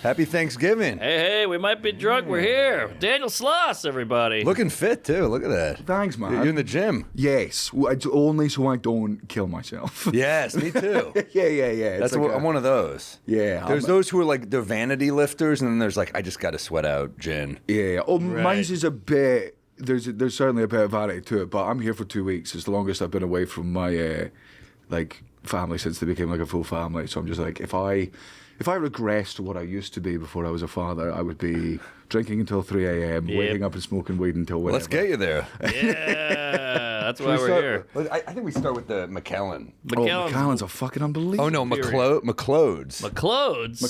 Happy Thanksgiving. Hey, we might be drunk. We're here. Daniel Sloss, everybody. Looking fit, too. Look at that. Thanks, man. You're in the gym. Yes, it's only so I don't kill myself. Yes, me too. yeah. That's I'm one of those. Yeah. There's those who are like, they're vanity lifters, and then there's like, I just got to sweat out gin. Yeah. Oh, mine's is a bit... There's certainly a bit of variety to it, but I'm here for 2 weeks. It's the longest I've been away from my family since they became like a full family. So I'm just like, if I regressed to what I used to be before I was a father, I would be drinking until 3 a.m., waking up and smoking weed until whenever. Let's get you there. Yeah, that's why we're here. I think we start with the McKellen. McKellen's a fucking unbelievable. Oh, no, McLeod's. McLeod's?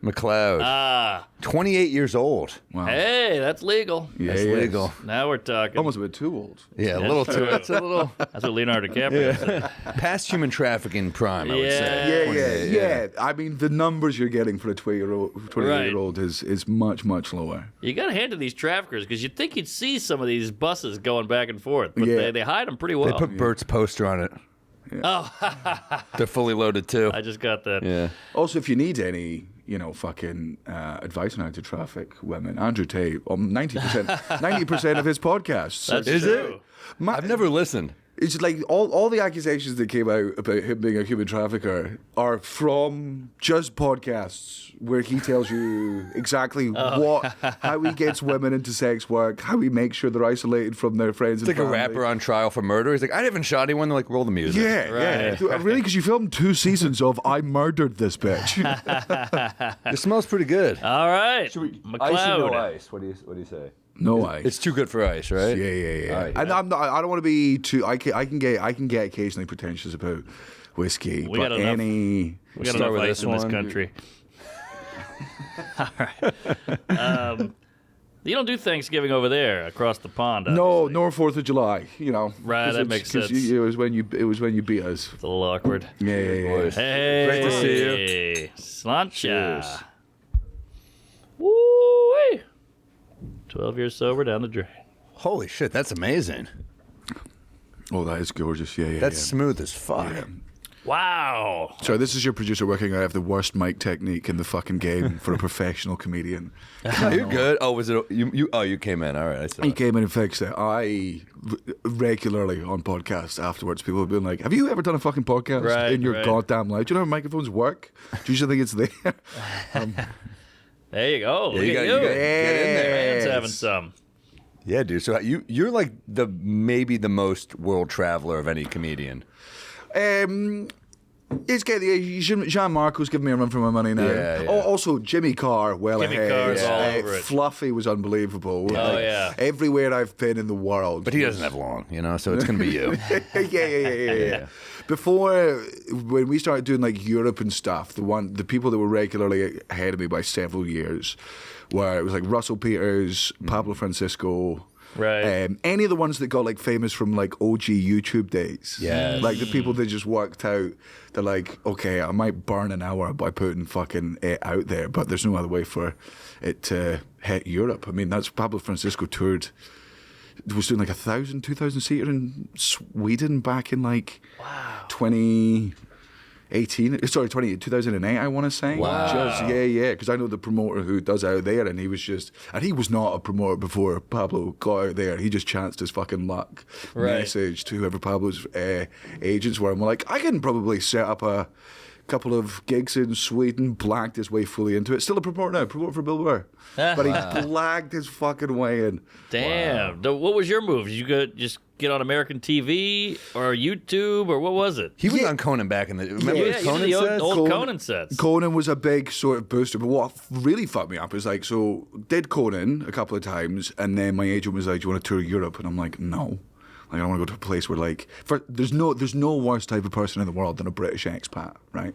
McLeod. 28 years old. Wow. Hey, that's legal. Yeah, That's legal. Now we're talking. Almost a bit too old. Yeah, a little too. That's a little That's what Leonardo DiCaprio said. past human trafficking prime, I would say. Yeah. I mean, the numbers you're getting for a 28-year-old is much, much lower. You got to hand to these traffickers because you'd think you'd see some of these buses going back and forth, but they hide them pretty well. They put Bert's poster on it. Yeah. Oh, They're fully loaded too. I just got that. Yeah. Also, if you need any, fucking advice on how to traffic women, Andrew Tate, 90% of his podcasts. That's Is true. it? I've never listened. It's like all the accusations that came out about him being a human trafficker are from just podcasts where he tells you exactly how he gets women into sex work, how he makes sure they're isolated from their friends. It's like a rapper on trial for murder. He's like, I haven't shot anyone. They're like, roll the music. Yeah. Really? Because you filmed 2 seasons of I murdered this bitch. It smells pretty good. All right. Ice or no McLeod. ice? What do you say? No ice. It's too good for ice, right? Yeah. All right, And I don't want to be too. I can get occasionally pretentious about whiskey, We but got enough. any. We got start enough with ice this in this one. country. All right. You don't do Thanksgiving over there across the pond. No, obviously. nor 4th of July. Right, that makes sense. It was when you beat us. It's a little awkward. Yeah. Boys. Hey, Great to see you. Slancha. Cheers. Woo-wee. 12 years sober down the drain. Holy shit, that's amazing. Oh, that is gorgeous. Yeah. That's smooth as fuck. Yeah. Wow. Sorry, this is your producer working out. I have the worst mic technique in the fucking game for a professional comedian. You're good. Oh, was it you? Oh, you came in. All right, I saw. He came in and fixed it. I regularly on podcasts afterwards, people have been like, "Have you ever done a fucking podcast in your goddamn life? Do you know how microphones work? Do you think it's there?" There you go. Yeah, Look you at got you. to get in there. Man's having some. Yeah, dude. So you're like maybe the most world traveler of any comedian. It's getting Jean Marco's giving me a run for my money now. Yeah. Oh, also Jimmy Carr, Jimmy ahead. Carr's all over it. Fluffy was unbelievable. Yeah. Everywhere I've been in the world, But he doesn't have long, so it's gonna be you. yeah. Before, when we started doing like Europe and stuff, the people that were regularly ahead of me by several years, were it was like Russell Peters, Pablo Francisco. Right. Any of the ones that got like famous from like OG YouTube days. Yes. Like the people that just worked out, they're like, okay, I might burn an hour by putting fucking it out there, but there's no other way for it to hit Europe. I mean, that's Pablo Francisco toured, was doing like 1,000, 2,000 seater in Sweden back in like 2008, I want to say. Wow. Yeah, because I know the promoter who does out there, and he was not a promoter before Pablo got out there. He just chanced his fucking luck message to whoever Pablo's agents were, and we're like, I can probably set up a couple of gigs in Sweden, blagged his way fully into it. Still a promoter now, promoter for Bill Burr. But he blagged his fucking way in. Damn. Wow. What was your move? Did you just get on American TV or YouTube or what was it? He was on Conan back in the. Remember Yeah, Conan the says? old Conan sets. Conan was a big sort of booster, but what really fucked me up is like, so did Conan a couple of times, and then my agent was like, "Do you want to tour Europe?" And I'm like, "No." Like, I want to go to a place where, like, there's no worse type of person in the world than a British expat, right?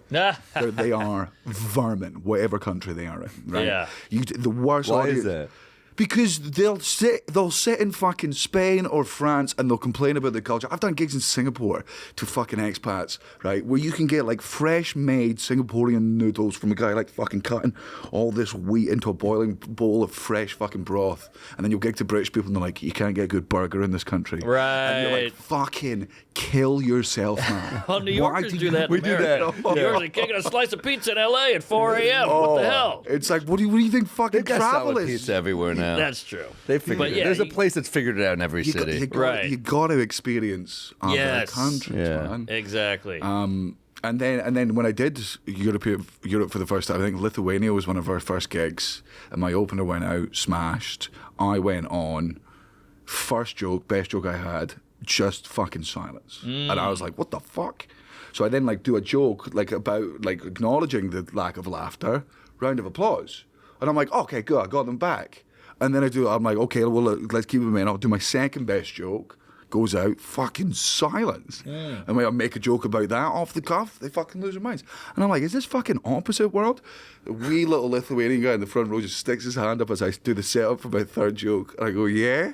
They are vermin, whatever country they are in, right? Yeah. The worst Why audience. is that? Because they'll sit in fucking Spain or France and they'll complain about the culture. I've done gigs in Singapore to fucking expats, right, where you can get like fresh made Singaporean noodles from a guy like fucking cutting all this wheat into a boiling bowl of fresh fucking broth, and then you'll gig to British people and they're like, you can't get a good burger in this country. Right. And you're like, fucking kill yourself, man. Well, New Yorkers do that. We do that. New Yorkers are kicking a slice of pizza in L.A. at 4 a.m. What the hell? It's like, what do you think fucking They've got travel solid is? pizza everywhere now. That's true. They figured But it. yeah, There's a place that's figured it out in every city. Right. You got to experience other Yes. countries, Yeah. man. Exactly. And then when I did Europe for the first time, I think Lithuania was one of our first gigs, and my opener went out, smashed. I went on, first joke, best joke I had, just fucking silence, and I was like, what the fuck? So I then like do a joke like about like acknowledging the lack of laughter, round of applause, and I'm like, okay, good, I got them back. And then I'm like, okay, well, let's keep them in. I'll do my second best joke. Goes out, fucking silence. And when I make a joke about that off the cuff, they fucking lose their minds. And I'm like, is this fucking opposite world? The wee little Lithuanian guy in the front row just sticks his hand up as I do the setup for my third joke. And I go, yeah?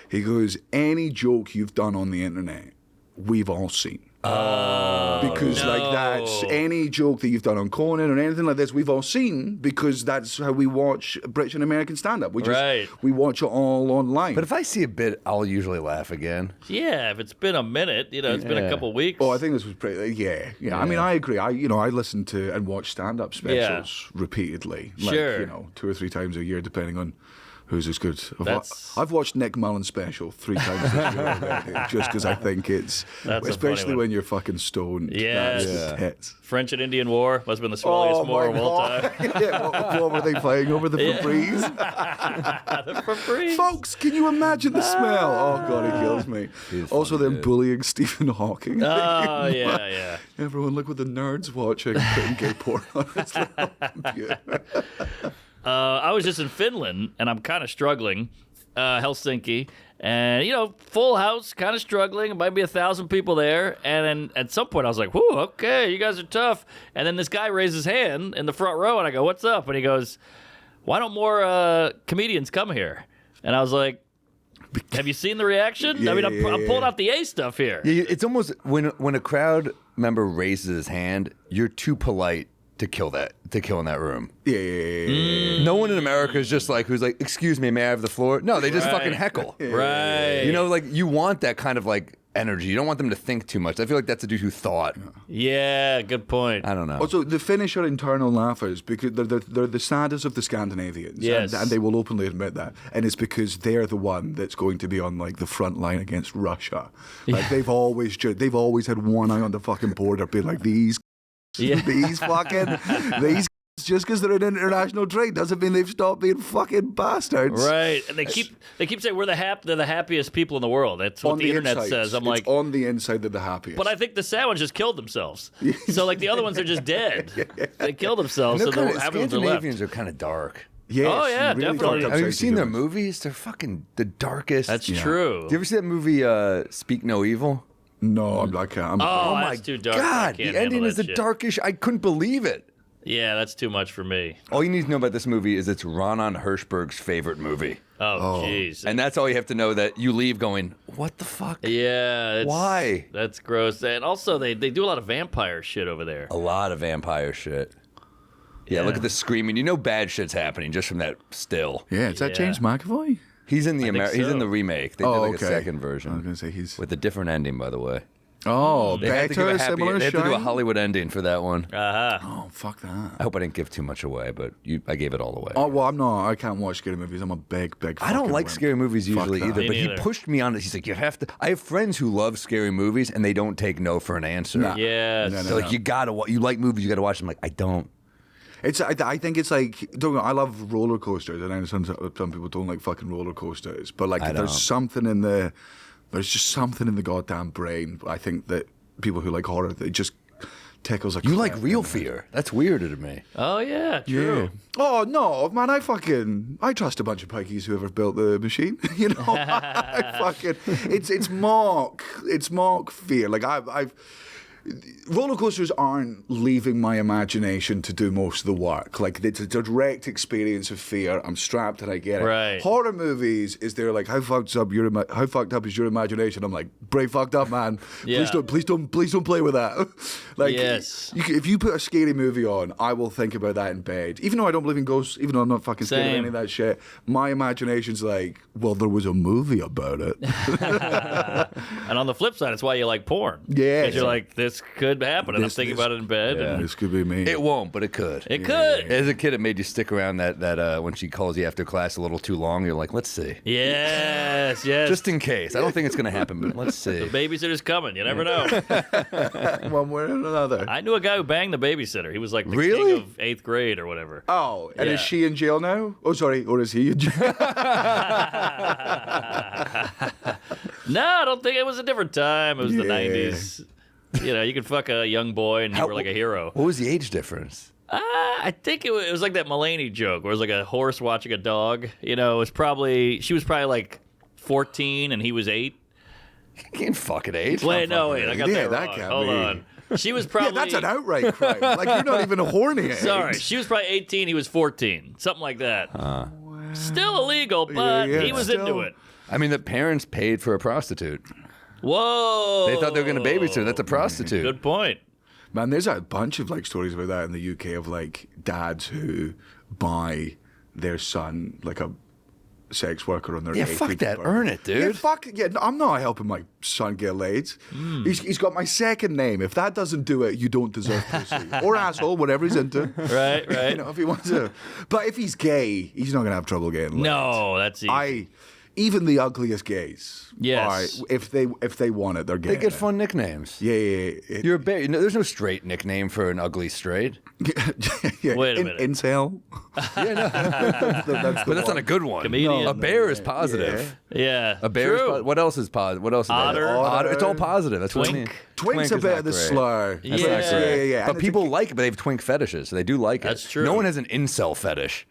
He goes, any joke you've done on the internet, we've all seen. Because like that's any joke that you've done on Conan or anything like this, we've all seen, because that's how we watch British and American stand-up. We watch it all online. But if I see a bit, I'll usually laugh again. Yeah, if it's been a minute, it's been a couple weeks. I think this was pretty. Yeah. I mean, I agree. I listen to and watch stand-up specials repeatedly, like 2 or 3 times a year, depending on who's as good. I've watched Nick Mullen's special 3 times this year already, just because I think it's, especially when you're fucking stoned. Yes. That's hits. French and Indian War must have been the swelliest war of all time. What were they fighting over? The Febreze? The Febreze. Folks, can you imagine the smell? Oh, God, it kills me. Also, them bullying Stephen Hawking. Oh, yeah. Everyone, look what the nerds watching. Putting gay porn on his computer. I was just in Finland, and I'm kind of struggling. Helsinki, and full house, kind of struggling. It might be 1,000 people there, and then at some point I was like, "Whoo, okay, you guys are tough." And then this guy raised his hand in the front row, and I go, "What's up?" And he goes, "Why don't more comedians come here?" And I was like, "Have you seen the reaction?" I'm pulling out the A stuff here. Yeah, it's almost when a crowd member raises his hand, you're too polite to kill in that room. Yeah. No one in America is just like, who's like, excuse me, may I have the floor? No, they just fucking heckle. Right. Like you want that kind of like energy. You don't want them to think too much. I feel like that's a dude who thought. Yeah, good point. I don't know. Also, the Finnish are internal laughers because they're the saddest of the Scandinavians. Yes. And they will openly admit that. And it's because they're the one that's going to be on like the front line against Russia. Like they've always had one eye on the fucking border, being like these just because they're in international trade doesn't mean they've stopped being fucking bastards. Right, and they keep saying they're the happiest people in the world. That's what the internet says. I'm like, on the inside they're the happiest. But I think the sad ones just killed themselves. So like the other ones are just dead. They killed themselves. So Scandinavians are kind of dark. Yes, oh yeah, really definitely. Have you seen their movies? They're fucking the darkest. That's true. Do you ever see that movie Speak No Evil? No, I'm like, oh my too dark. God, the ending is the darkest. I couldn't believe it. Yeah, that's too much for me. All you need to know about this movie is it's Ronan Hirschberg's favorite movie. Oh, jeez. And that's all you have to know, that you leave going, what the fuck? Yeah. Why? That's gross. And also, they do a lot of vampire shit over there. A lot of vampire shit. Yeah, look at the screaming. You know bad shit's happening just from that still. Yeah, is that James McAvoy? He's in the he's in the remake. They did like okay. a second version. I was going to say he's... With a different ending, by the way. Oh, They had to give better, a happy, similar They had to do a shine? Hollywood ending for that one. Oh, fuck that. I hope I didn't give too much away, but I gave it all away. Oh, well, I'm not. I can't watch scary movies. I'm a big I don't like wimp. scary movies usually that. either, Me but he neither. pushed me on it. He's like, you have to. I have friends who love scary movies and they don't take no for an answer. Nah. Yes. No, So like, you like movies, you got to watch them. Like, I don't. I think it's like, don't know, I love roller coasters, and I know some people don't like fucking roller coasters, but like I there's don't. just something in the goddamn brain. I think that people who like horror, it just tickles a You like cleft real in it. fear. That's weirder to me. Oh, yeah, true. Oh no, man! I trust a bunch of pikeys whoever built the machine. You know, it's mock fear. Like I've roller coasters aren't leaving my imagination to do most of the work. Like, it's a direct experience of fear. I'm strapped and I get it. Right. Horror movies is they're like, how fucked up is your imagination? I'm like, pretty fucked up, man. Yeah. Please don't play with that. Like, Yes. if you put a scary movie on, I will think about that in bed. Even though I don't believe in ghosts, even though I'm not fucking scared of Same. any of that shit, my imagination's like, well, there was a movie about it. And on the flip side, it's why you like porn. Yeah. Because you're like, this could happen. And I'm This- thinking this- about it in bed. Yeah. And This could be me. It won't, but it could. it could. As a kid, it made you stick around that when she calls you after class a little too long. You're like, let's see. Yes. Just in case. I don't think it's going to happen, but let's see. The babysitter's coming. You never know. One way or another. I knew a guy who banged the babysitter. He was like the Really? king of 8th grade or whatever. Oh, and Yeah. is she in jail now? Oh, sorry, or is he in jail? No, I don't think it was a different time. It was the Yeah. 90s. You know, you could fuck a young boy and you were like a hero. What was the age difference? I think it was like that Mulaney joke where it was like a horse watching a dog. You know, she was probably like 14 and he was 8. You can't fuck at age. Wait, I got Yeah, that that wrong. can't Hold be. on. She was Yeah, probably. that's an outright crime. Like, you're not even a horny age. Sorry, she was probably 18. He was 14, something like that. Still illegal, but Yeah, he was still. into it. I mean, the parents paid for a prostitute. Whoa! They thought they were going to babysit her. That's a prostitute. Good point. Man, there's a bunch of like stories about that in the UK of like dads who buy their son like a sex worker on their Yeah, 18th fuck that. birthday. Earn it, dude. Yeah, fuck it. Yeah, no, I'm not helping my son get laid. He's got my second name. If that doesn't do it, you don't deserve pussy. Or asshole, whatever he's into. Right. You know, if he wants to. But if he's gay, he's not going to have trouble getting laid. No, that's easy. Even the ugliest gays. Yes. Are, if they want it, they're They getting get it. fun nicknames. Yeah. You're a bear. No, there's no straight nickname for an ugly straight. yeah. Wait a minute. Incel. Yeah, no. That's But that's not a good one. Comedian. A bear is positive. Yeah. A bear is True. positive. What else is positive? What else is Otter. Otter. It's all positive. That's what I Twink. mean. Twink's Twink a is bit not of the great. slur. That's Yeah, not great. yeah. But And people like it, but they have twink fetishes, so they do like it. That's true. No one has an incel fetish.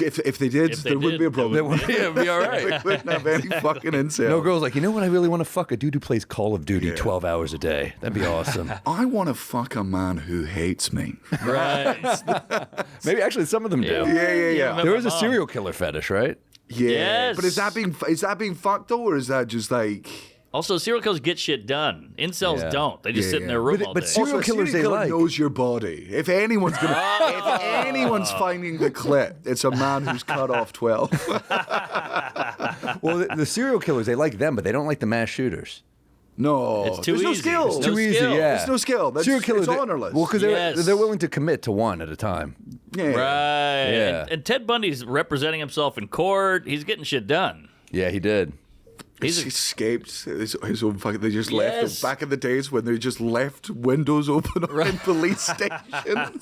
if they did, If they there wouldn't did, be a there problem. would Yeah, it'd be all right. We wouldn't have any fucking incel. No girl's like, you know what I really want to fuck? A dude who plays Call of Duty 12 hours a day. That'd be awesome. I want to fuck a man who hates me. Right. Maybe actually some of them do. Yeah. There is a serial killer fetish, right? Yeah. Yes. But is that being fucked though, or is that just like? Also, serial killers get shit done. Incels Yeah. don't. They just Yeah, sit in yeah. their room But- all but day. serial Also, a killers they killer like. knows your body. If anyone's finding the clip, it's a man who's cut off 12. Well, the serial killers, they like them, but they don't like the mass shooters. No, It's too there's no easy. skill. There's no Too easy, skill. yeah. There's no skill. That's, Serial killers, it's honorless. Well, because Yes. they're willing to commit to one at a time. yeah. Right. Yeah. And Ted Bundy's representing himself in court. He's getting shit done. Yeah, he did. He's escaped his own fucking. They just left Yes. him back in the days when they just left windows open in police stations.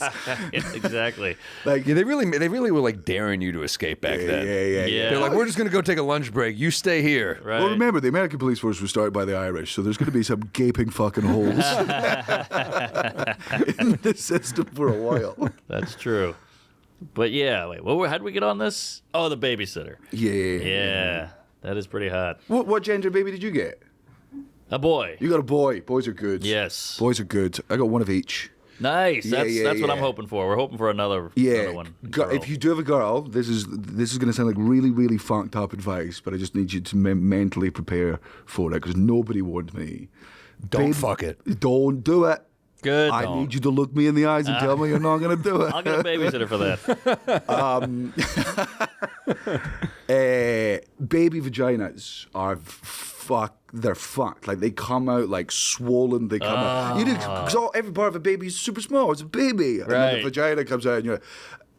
Yeah, exactly. Like, Yeah, they really were like daring you to escape back then. Yeah. They're like, we're just gonna go take a lunch break. You stay here. Right. Well, remember, the American police force was started by the Irish, so there's going to be some gaping fucking holes in the system for a while. That's true. But yeah, wait, how'd we get on this? Oh, the babysitter. Yeah. Yeah, that is pretty hot. What gender baby did you get? A boy. You got a boy. Boys are good. Yes. Boys are good. I got one of each. Nice. That's yeah, what I'm yeah. hoping for. We're hoping for another one. Girl. If you do have a girl, this is going to sound like really, really fucked up advice, but I just need you to mentally prepare for it because nobody warned me. Don't fuck it. Don't do it. Good. I need you to look me in the eyes and tell me you're not going to do it. I'll get a babysitter for that. Baby vaginas are they're fucked. Like they come out like swollen. They come out. Because every part of a baby is super small. It's a baby, and then Right. the vagina comes out,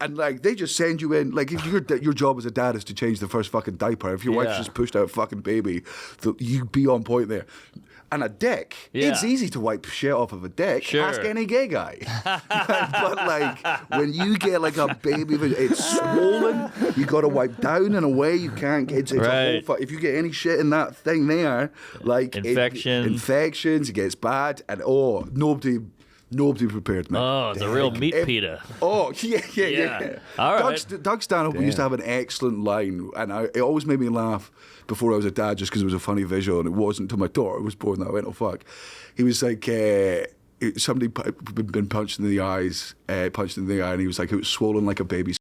and like they just send you in. Like if your job as a dad is to change the first fucking diaper. If your wife's Yeah. just pushed out a fucking baby, you be on point there. And a dick, Yeah. it's easy to wipe shit off of a dick. Sure. Ask any gay guy. But like when you get like a baby, it's swollen. You got to wipe down in a way you can't get. It's a Right. whole if you get any shit in that thing there, like infections, it gets bad, and nobody prepared me. Oh, it's a real meat pita. Oh, yeah. All right. Doug Stanhope used to have an excellent line, and it always made me laugh before I was a dad just because it was a funny visual, and it wasn't until my daughter was born that I went, oh, fuck. He was like, somebody been punched in the eye, and he was like, it was swollen like a baby's.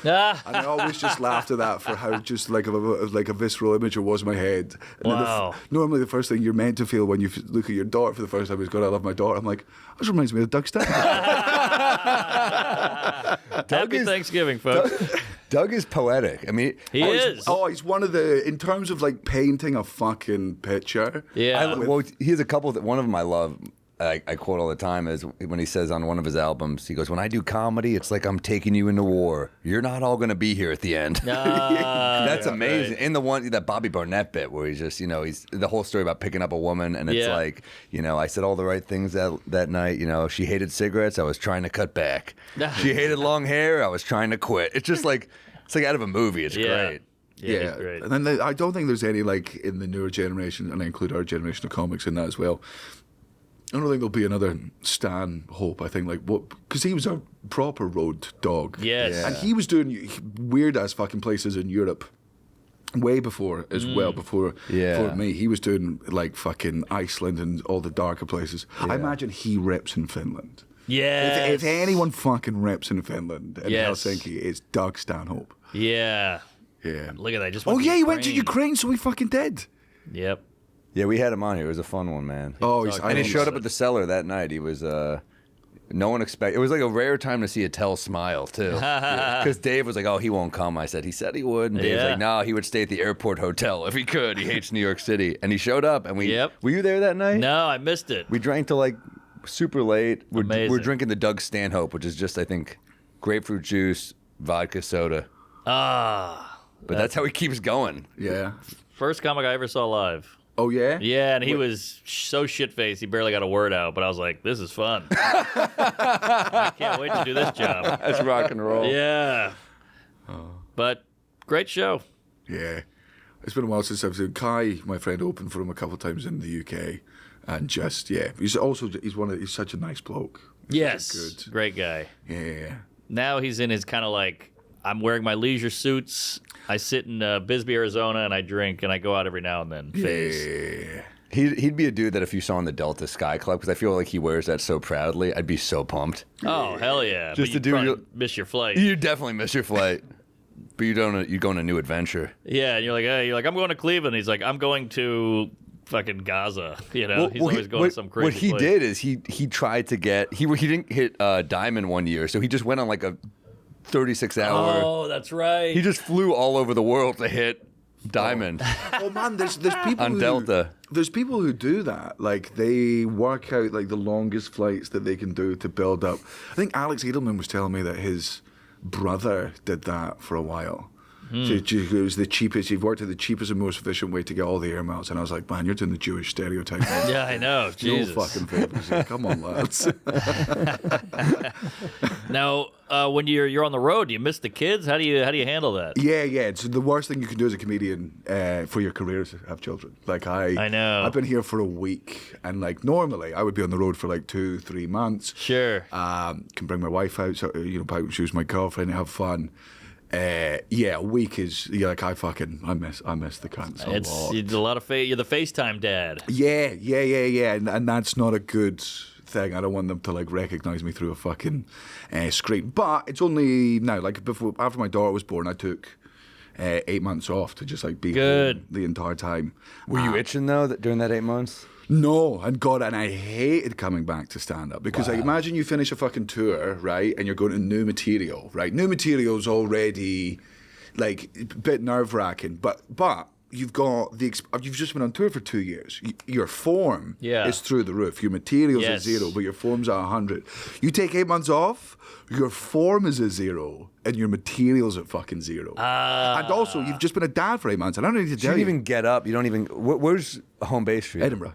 And I always just laughed at that for how just like a visceral image it was in my head. And Wow. Normally the first thing you're meant to feel when you look at your daughter for the first time is, God, I love my daughter. I'm like, this reminds me of Doug Stanhope. Happy Thanksgiving, folks. Doug is poetic. I mean, He is. He's one of the, in terms of like painting a fucking picture. Yeah. well, he has a couple that one of them I love. I quote all the time is when he says on one of his albums, he goes, "When I do comedy, it's like I'm taking you into war. You're not all going to be here at the end." That's amazing. Right. In the one, that Bobby Barnett bit where he's just, he's the whole story about picking up a woman, and it's like, I said all the right things that night. She hated cigarettes. I was trying to cut back. She hated long hair. I was trying to quit. It's just like, it's like out of a movie. It's great. Yeah, he's great. And then I don't think there's any like in the newer generation, and I include our generation of comics in that as well. I don't think there'll be another Stan Hope. I think because he was a proper road dog. Yes. And he was doing weird ass fucking places in Europe way before as well, before me. He was doing like fucking Iceland and all the darker places. I imagine he rips in Finland. Yeah. If anyone fucking rips in Finland and Helsinki, it's Doug Stanhope. Yeah. Yeah. Look at that. Just He went to Ukraine, so he fucking did. Yep. Yeah, we had him on here. It was a fun one, man. And he showed up at the Cellar that night. He was no one expected. It was like a rare time to see a Tell smile too, because Dave was like, "Oh, he won't come." I said, "He said he would." And Dave's like, "No, he would stay at the airport hotel if he could. He hates New York City." And he showed up, and we. Yep. Were you there that night? No, I missed it. We drank till like super late. Amazing. We're drinking the Doug Stanhope, which is just, I think, grapefruit juice, vodka, soda. But that's how he keeps going. Yeah. First comic I ever saw live. Oh, yeah? Yeah, and he was so shit-faced, he barely got a word out, but I was like, this is fun. I can't wait to do this job. That's rock and roll. Yeah. But great show. Yeah. It's been a while since I've seen Kai, my friend, opened for him a couple of times in the UK. And just, he's such a nice bloke. Yes. Good. Great guy. Yeah. Now he's in his kind of like, I'm wearing my leisure suits. I sit in Bisbee, Arizona, and I drink, and I go out every now and then phase. Yeah. He'd be a dude that if you saw in the Delta Sky Club, because I feel like he wears that so proudly, I'd be so pumped. Oh, hell yeah. Just but to you'd do probably miss your flight. You definitely miss your flight, but you go on a new adventure. Yeah, and you're like, I'm going to Cleveland. He's like, I'm going to fucking Gaza. He's always going some crazy What he place. did is he tried to get he didn't hit Diamond one year, so he just went on like a 36-hour. Oh, that's right. He just flew all over the world to hit Diamond Oh man, there's people on Delta. There's people who do that. Like they work out like the longest flights that they can do to build up. I think Alex Edelman was telling me that his brother did that for a while. So it was the cheapest. He worked at the cheapest and most efficient way to get all the air miles. And I was like, man, you're doing the Jewish stereotype. Yeah, I know. Jesus. No fucking favors. Come on, lads. Now, when you're on the road, do you miss the kids? How do you handle that? Yeah. It's the worst thing you can do as a comedian for your career is have children. Like I know. I've been here for a week, and like normally I would be on the road for like 2-3 months. Sure. Can bring my wife out, so she was my girlfriend, and have fun. A week is like I miss the cunts a lot. It's a lot of you're the FaceTime dad. Yeah, and that's not a good thing. I don't want them to like recognize me through a fucking screen. But it's only now, like after my daughter was born, I took 8 months off to just like be home the entire time. Were you itching though during that 8 months? No, and I hated coming back to stand up because like imagine you finish a fucking tour, right, and you're going to new material, right? New material's already like a bit nerve wracking, but you've got you've just been on tour for 2 years. Your form is through the roof. Your material's at 0, but your form's at 100. You take 8 months off, your form is at 0, and your material's at fucking 0. And also, you've just been a dad for 8 months. And I don't need to tell you. You don't even get up. You don't even. Where's home base for you? Edinburgh.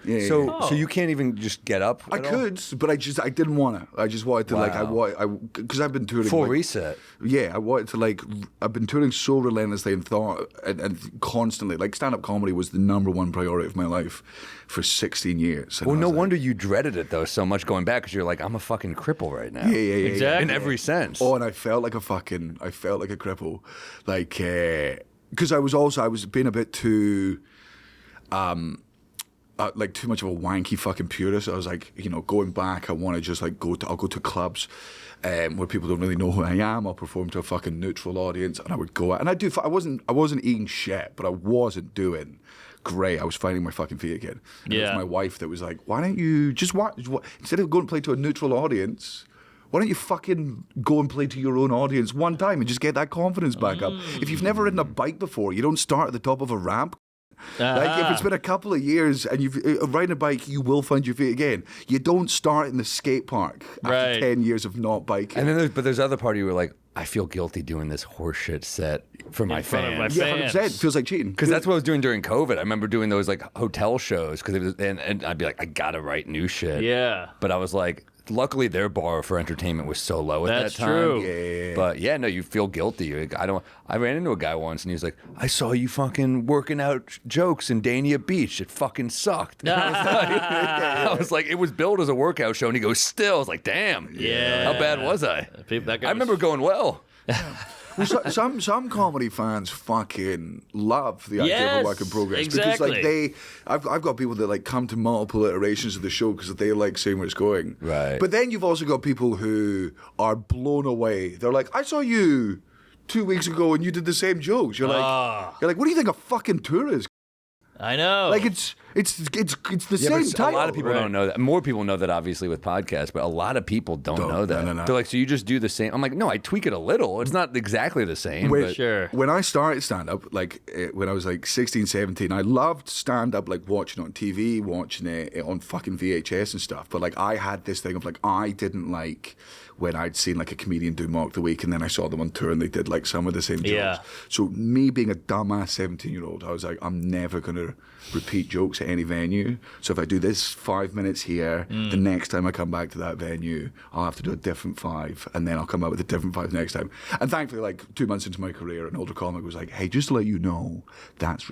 Yeah, so you can't even just get up. I could, but I didn't want to. I just wanted to because I've been touring full reset. Yeah, I wanted to I've been touring so relentlessly and constantly. Like stand-up comedy was the #1 priority of my life for 16 years. Well, no wonder you dreaded it though so much going back because you're like, I'm a fucking cripple right now. Yeah, exactly. In every sense. Oh, and I felt like a cripple, because I was being a bit too. like too much of a wanky fucking purist. I was like, you know, going back, I want to just like I'll go to clubs where people don't really know who I am. I'll perform to a fucking neutral audience, and I would go out, and I wasn't eating shit, but I wasn't doing great. I was finding my fucking feet again. And it was my wife that was like, why don't you just instead of going to play to a neutral audience, why don't you fucking go and play to your own audience one time and just get that confidence back up? If you've never ridden a bike before, you don't start at the top of a ramp. Like if it's been a couple of years and you've riding a bike, you will find your feet again. You don't start in the skate park after 10 years of not biking. And then there's other part of you where like, I feel guilty doing this horseshit set for my fans. Yeah, 100%. It feels like cheating. Because that's what I was doing during COVID. I remember doing those like hotel shows and I'd be like, I gotta write new shit. Yeah. But I was like, luckily their bar for entertainment was so low at that time. True. Yeah. But yeah, no, you feel guilty. Like, I ran into a guy once and he was like, I saw you fucking working out jokes in Dania Beach. It fucking sucked. I was like, it was billed as a workout show, and he goes, still. I was like, damn. Yeah. How bad was I? I remember going well. Well, some comedy fans fucking love the idea of a work in progress because like I've got people that like come to multiple iterations of the show because they like seeing where it's going. Right. But then you've also got people who are blown away. They're like, I saw you 2 weeks ago and you did the same jokes. You're like, what do you think a fucking tour is? I know. Like it's the same title. A lot of people don't know that. More people know that obviously with podcasts, but a lot of people don't know that. No. They're like, so you just do the same? I'm like, no, I tweak it a little. It's not exactly the same. Sure. When I started stand-up, like when I was like 16, 17, I loved stand-up, like watching it on TV, watching it on fucking VHS and stuff. But like I had this thing of like, I didn't like when I'd seen like a comedian do Mock the Week and then I saw them on tour and they did like some of the same jokes. Yeah. So me being a dumbass 17-year-old, I was like, I'm never going to repeat jokes at any venue. So if I do this 5 minutes here, the next time I come back to that venue, I'll have to do a different 5 and then I'll come out with a different 5 next time. And thankfully, like 2 months into my career, an older comic was like, hey, just to let you know, that's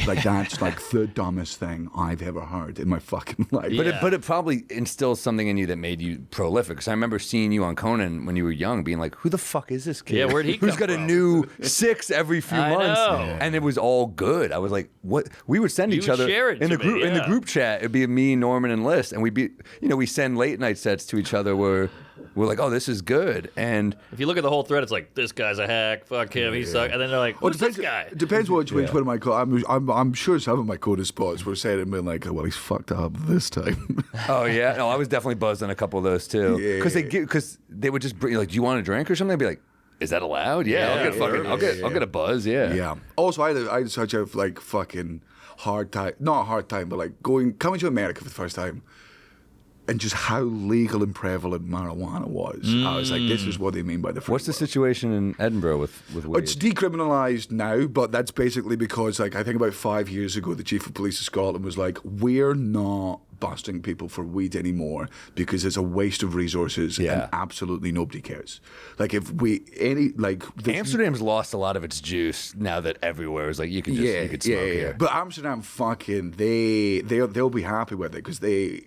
like that's like the dumbest thing I've ever heard in my fucking life. But it probably instills something in you that made you prolific. Because I remember seeing you on Conan when you were young, being like, "Who the fuck is this kid? Yeah, where'd he come Who's got from?" a new 6 every few months?" know. And it was all good. I was like, "What?" We would send each other share it in the to group me, in the group chat. It'd be me, Norman, and List, and we'd be, we send late night sets to each other where we're like, "Oh, this is good." And if you look at the whole thread, it's like, this guy's a hack, fuck him, he sucks. And then they're like, who's this guy? Depends which one of my I'm sure some of my coded spots were said and been like, oh, well, he's fucked up this time. oh yeah, no, I was definitely buzzed on a couple of those too. Because they would just bring, like, do you want a drink or something? They'd be like, is that allowed? Yeah, I'll get a buzz. Yeah. Yeah. Also, I had such a like fucking hard time, not a hard time, but like coming to America for the first time. And just how legal and prevalent marijuana was. I was like, this is what they mean by the free What's the world. situation in Edinburgh with weed? It's decriminalised now, but that's basically because, like, I think about 5 years ago, the Chief of Police of Scotland was like, we're not busting people for weed anymore because it's a waste of resources and absolutely nobody cares. Like, if Amsterdam's lost a lot of its juice now that everywhere is like, you could smoke here. But Amsterdam fucking, they'll be happy with it because they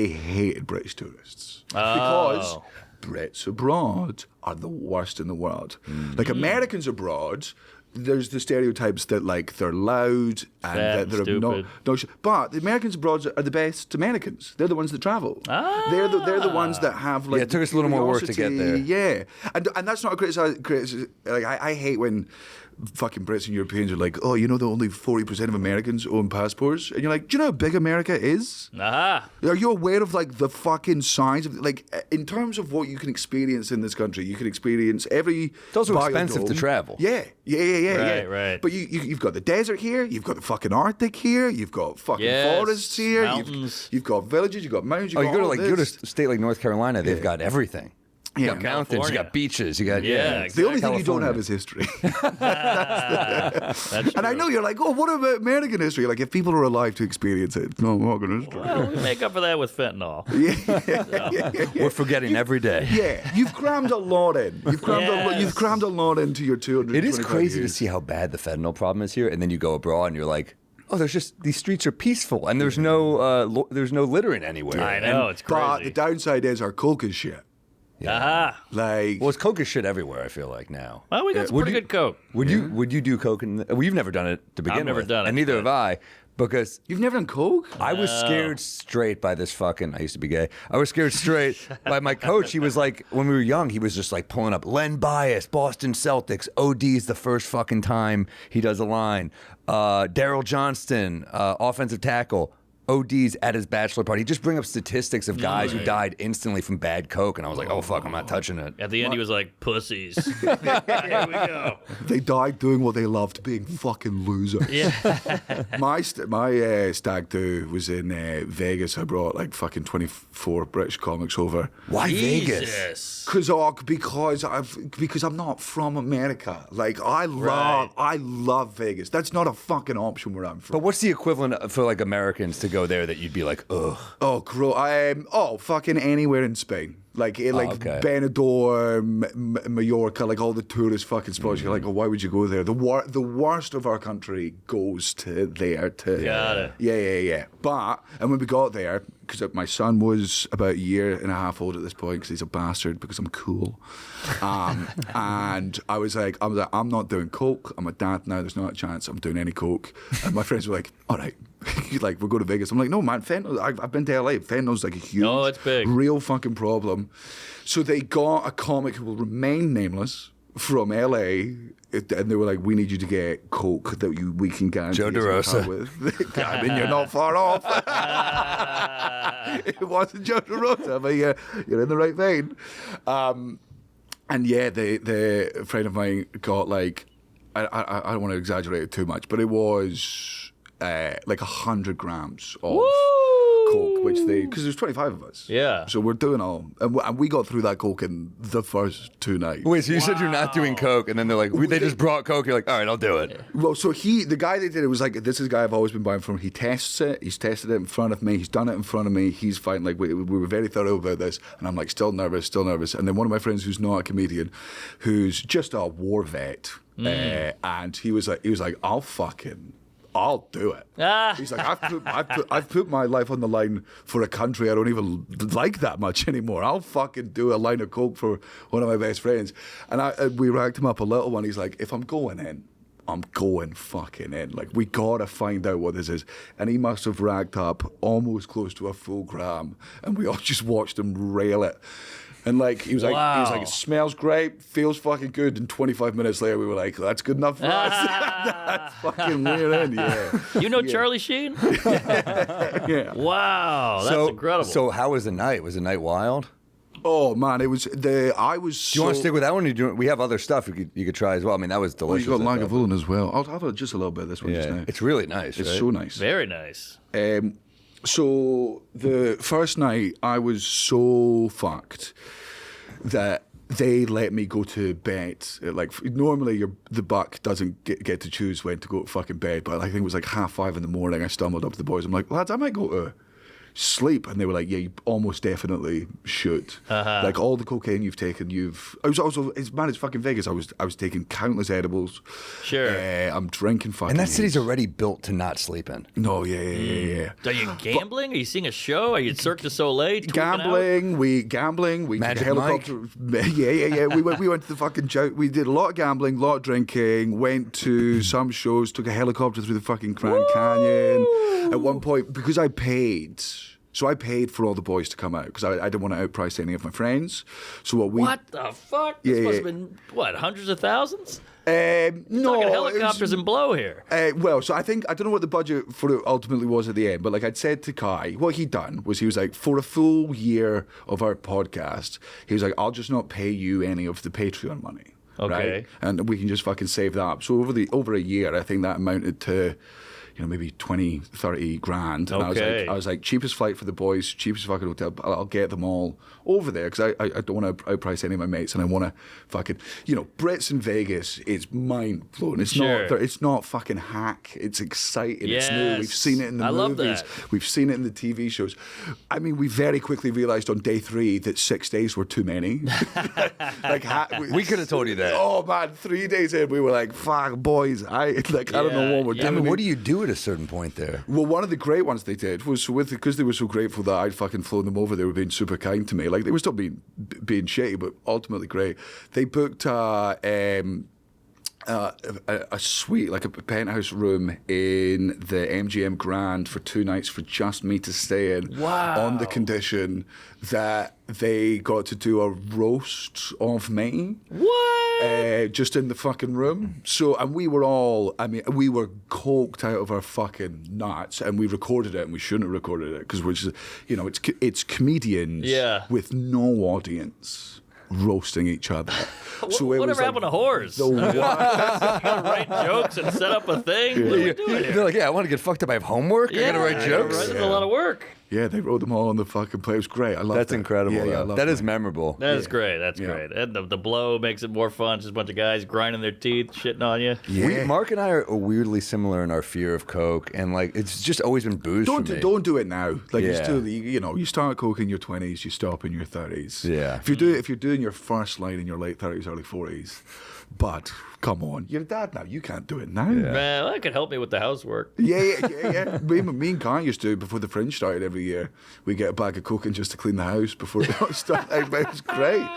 hated British tourists. Because Brits abroad are the worst in the world. Like Americans abroad, there's the stereotypes that like they're loud and that they're stupid. But the Americans abroad are the best Americans. They're the ones that travel. They're the ones that have like. Yeah, it took us a little more work to get there. Yeah, and that's not a criticism. Like I hate when fucking Brits and Europeans are like, oh, you know that only 40% of Americans own passports? And you're like, do you know how big America is? Are you aware of like the fucking size of, like, in terms of what you can experience in this country, you can experience every It's also expensive to travel. Yeah. Right. But you've got the desert here, you've got the fucking Arctic here, you've got fucking forests here, mountains. you've got villages, you've got mountains, you go to a state like North Carolina, they've got everything. You got mountains, California. you got beaches, you got exactly. The only thing you don't have is history. That's and I know you're like, oh, what about American history? Like, if people are alive to experience it, no American history. Well, we make up for that with fentanyl. We're forgetting every day. Yeah, you've crammed a lot in. You've crammed a lot into your 200. It is crazy to see how bad the fentanyl problem is here, and then you go abroad and you're like, oh, there's just, these streets are peaceful, and there's no littering anywhere. I know, it's crazy. But the downside is our coke is shit. Like, well, it's coke is shit everywhere. I feel like now. Well, we got some pretty good coke. Would you do coke? We've never done it to begin with. I've never done it, and neither have I. because You've never done coke? I was scared straight by this fucking. I used to be gay. I was scared straight by my coach. He was like, when we were young, he was just like pulling up Len Bias, Boston Celtics. OD's the first fucking time he does a line. Daryl Johnston, offensive tackle. OD's at his bachelor party. He just bring up statistics of guys who died instantly from bad coke, and I was like, oh fuck, I'm not touching it. At the end, he was like, pussies. Here we go. They died doing what they loved, being fucking losers. Yeah. My stag do was in Vegas. I brought like fucking 24 British comics over. Why Vegas? Jesus. Because I'm not from America. Like I love Vegas. That's not a fucking option where I'm from. But what's the equivalent for like Americans to go there that you'd be like, ugh? Fucking anywhere in Spain. Like okay. Benidorm, Mallorca, like all the tourist fucking spots. You're like, oh, why would you go there? The worst of our country goes to there. Got it. Yeah. And when we got there, because my son was about a year and a half old at this point, because he's a bastard, because I'm cool. And I was like, I'm not doing coke. I'm a dad now. There's not a chance I'm doing any coke. And my friends were like, all right. Like, we'll go to Vegas. I'm like, no, man, fentanyl. I've been to LA. Fentanyl's like a huge, it's big, real fucking problem. So they got a comic who will remain nameless from LA, and they were like, we need you to get coke that we can guarantee. Joe DeRosa. With. I mean, you're not far off. It wasn't Joe DeRosa, but you're in the right vein. And yeah, the friend of mine got like, I don't want to exaggerate it too much, but it was like 100 grams of coke, which because there's 25 of us. Yeah. So we're doing all, and we got through that coke in the first 2 nights. Wait, so you said you're not doing coke, and then they're like, they just brought coke. You're like, all right, I'll do it. Well, so the guy that did it was like, this is a guy I've always been buying from. He tests it. He's tested it in front of me. He's done it in front of me. He's fine. Like we were very thorough about this, and I'm like still nervous. And then one of my friends who's not a comedian, who's just a war vet, and he was like, I'll do it. He's like, I've put my life on the line for a country I don't even like that much anymore. I'll fucking do a line of coke for one of my best friends. And we racked him up a little one. He's like, if I'm going in, I'm going fucking in. Like, we gotta find out what this is. And he must have racked up almost close to a full gram, and we all just watched him rail it. And like he was like, it smells great, feels fucking good. And 25 minutes later, we were like, that's good enough for us. That's fucking we're in, yeah. You know Charlie Sheen? Yeah. Wow, that's incredible. So how was the night? Was the night wild? Oh man, it was Do you want to stick with that one? Or we have other stuff you could try as well. I mean, that was delicious. You got Lagavulin as well. I'll have just a little bit of this one just now. It's really nice. It's right? so nice. Very nice. So the first night, I was so fucked that they let me go to bed. Like, normally the buck doesn't get to choose when to go to fucking bed, but I think it was like 5:30 in the morning. I stumbled up to the boys. I'm like, lads, I might go to sleep. And they were like, yeah, you almost definitely should. Like, all the cocaine you've taken, I was also, it's fucking Vegas. I was taking countless edibles. Sure. I'm drinking fucking. And that city's already built to not sleep in. No, yeah. Are you gambling? Are you seeing a show? Are you at Cirque du Soleil? Gambling. We Magic took a helicopter. Yeah. We went to the fucking we did a lot of gambling, a lot of drinking. Went to some shows. Took a helicopter through the fucking Grand Canyon. At one point, because I paid. So I paid for all the boys to come out because I didn't want to outprice any of my friends. So what the fuck? This must have been, hundreds of thousands? No, talking helicopters and blow here. Well, so I don't know what the budget for it ultimately was at the end, but like I'd said to Kai, what he'd done was he was like, for a full year of our podcast, he was like, I'll just not pay you any of the Patreon money. Okay. Right? And we can just fucking save that up. So over a year, I think that amounted to, maybe 20, 30 grand. And okay. I was like, cheapest flight for the boys, cheapest fucking hotel. I'll get them all over there because I don't want to outprice any of my mates, and I want to fucking, Brits in Vegas is mind blowing. It's not fucking hack. It's exciting. Yes. It's new. We've seen it in the movies. Love that. We've seen it in the TV shows. I mean, we very quickly realized on day 3 that 6 days were too many. We could have told you that. Oh man, 3 days in, we were like, fuck, boys. I don't know what we're doing. I mean, what do you do at a certain point there? Well, one of the great ones they did was because they were so grateful that I'd fucking flown them over. They were being super kind to me. Like, they were still being shitty, but ultimately great. They booked a a suite, like a penthouse room in the MGM Grand for 2 nights for just me to stay in. Wow. On the condition that they got to do a roast of me. What? Just in the fucking room. So, and we were all, we were coked out of our fucking nuts, and we recorded it, and we shouldn't have recorded it, because we're just, it's comedians with no audience roasting each other. So whatever happened to whores? Write jokes and set up a thing? What are we doing here? They're like, I want to get fucked up. I have homework. I gotta write jokes. That's a lot of work. Yeah, they wrote them all on the fucking play. It was great. I love that. That's incredible. Yeah, that is memorable. That is great. That's great. And the blow makes it more fun. Just a bunch of guys grinding their teeth, shitting on you. Yeah. Mark and I are weirdly similar in our fear of coke, and like it's just always been booze for me. Don't do it now. Like you start coke in your 20s, you stop in your 30s. Yeah. If you're doing your first line in your late 30s, early 40s, but come on, you're a dad now. You can't do it now. Man, that could help me with the housework. Yeah. Me and Carr used to, before the Fringe started every year, we get a bag of coke in just to clean the house before it started. It was great.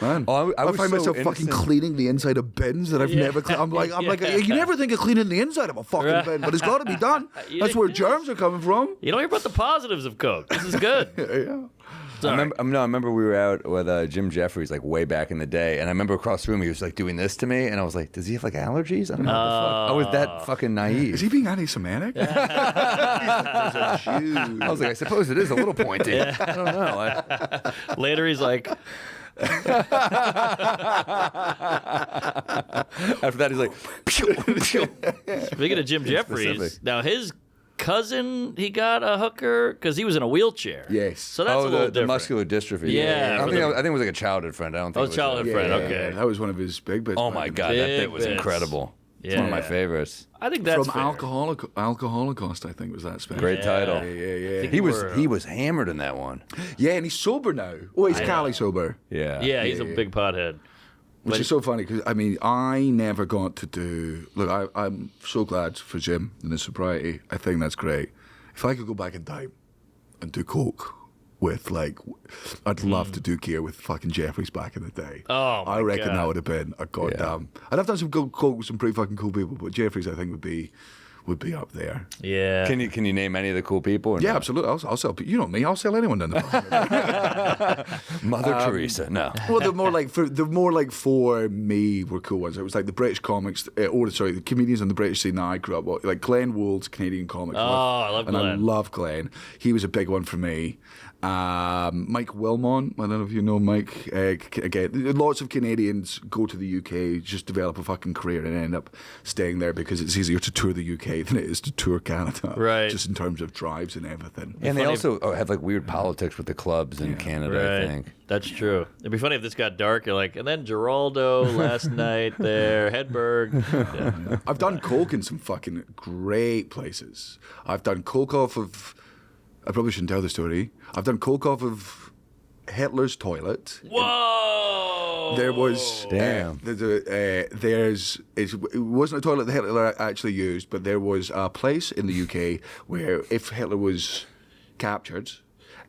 Man, I find myself fucking cleaning the inside of bins that I've never cleaned. I'm like, you never think of cleaning the inside of a fucking bin, but it's got to be done. That's where germs are coming from. You don't hear about the positives of coke. This is good. Yeah. I remember we were out with Jim Jeffries like way back in the day, and I remember across the room he was like doing this to me, and I was like, does he have like allergies? I don't know what the fuck. I was that fucking naive. Is he being anti-Semitic? I was like, I suppose it is a little pointy. I don't know. Later he's like... After that he's like... Speaking of Jim Jeffries, now his cousin, he got a hooker because he was in a wheelchair. Yes. So that's a little different. The muscular dystrophy. Yeah. I think it was like a childhood friend. I don't think it was childhood friend. Okay. That was one of his big bits. Oh my God, that bit was incredible. It's one of my favorites. I think that's from Alcoholicost, I think was that special. Great title. Yeah. He was hammered in that one. Yeah, and he's sober now. Oh, he's Cali sober. Yeah. Yeah, he's a big pothead. Which is so funny because I never got to do. Look, I'm so glad for Jim and his sobriety. I think that's great. If I could go back in time and do coke with I'd love to do gear with fucking Jeffries back in the day. Oh my I reckon God. that would have been a goddamn. And I've done some coke with some pretty fucking cool people, but Jeffries I think would be up there. Yeah. Can you name any of the cool people? Yeah, absolutely. I'll sell. You know me. I'll sell anyone down the Mother Teresa. No. Well, the more like for me were cool ones. It was like the British comics, the comedians on the British scene that I grew up with, like Glenn Woold's Canadian comic. I love Glenn. And I love Glenn. He was a big one for me. Mike Wilmont, I don't know if you know Mike. Again, lots of Canadians go to the UK, just develop a fucking career and end up staying there because it's easier to tour the UK than it is to tour Canada. Right. Just in terms of drives and everything. And they also have like weird politics with the clubs in Canada, Right. I think. That's true. It'd be funny if this got dark. You're like, and then Geraldo last night there, Hedberg. Yeah. I've done coke in some fucking great places. I've done coke off of. I probably shouldn't tell the story. I've done coke off of Hitler's toilet. Whoa! There was Damn. It wasn't a toilet that Hitler actually used, but there was a place in the UK where if Hitler was captured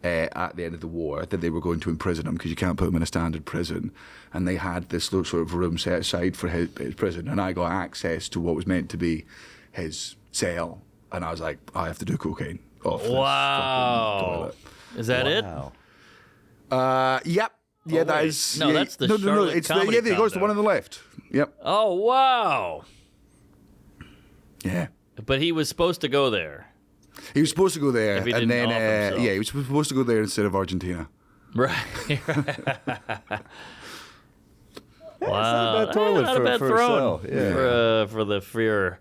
at the end of the war, that they were going to imprison him because you can't put him in a standard prison, and they had this little sort of room set aside for his prison, and I got access to what was meant to be his cell, and I was like, I have to do cocaine off this fucking toilet. Is that it? Yep. Yeah, Oh, that wait. is. No, yeah, that's the no. Charlotte It's Comedy there goes the Condo. one on the left. Yep. Oh, wow. Yeah. But he was supposed to go there. He was supposed to go there, If he and didn't then offer himself. he was supposed to go there instead of Argentina. Right. Wow. Not a bad toilet Not a bad for a throne cell. Yeah. for the Führer.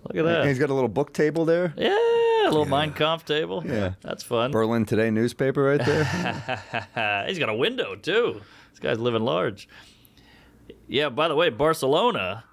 Look at that. And he's got a little book table there. Yeah, a little Mein Kampf table. Yeah. That's fun. Berlin Today newspaper right there. He's got a window, too. This guy's living large. Yeah, by the way, Barcelona,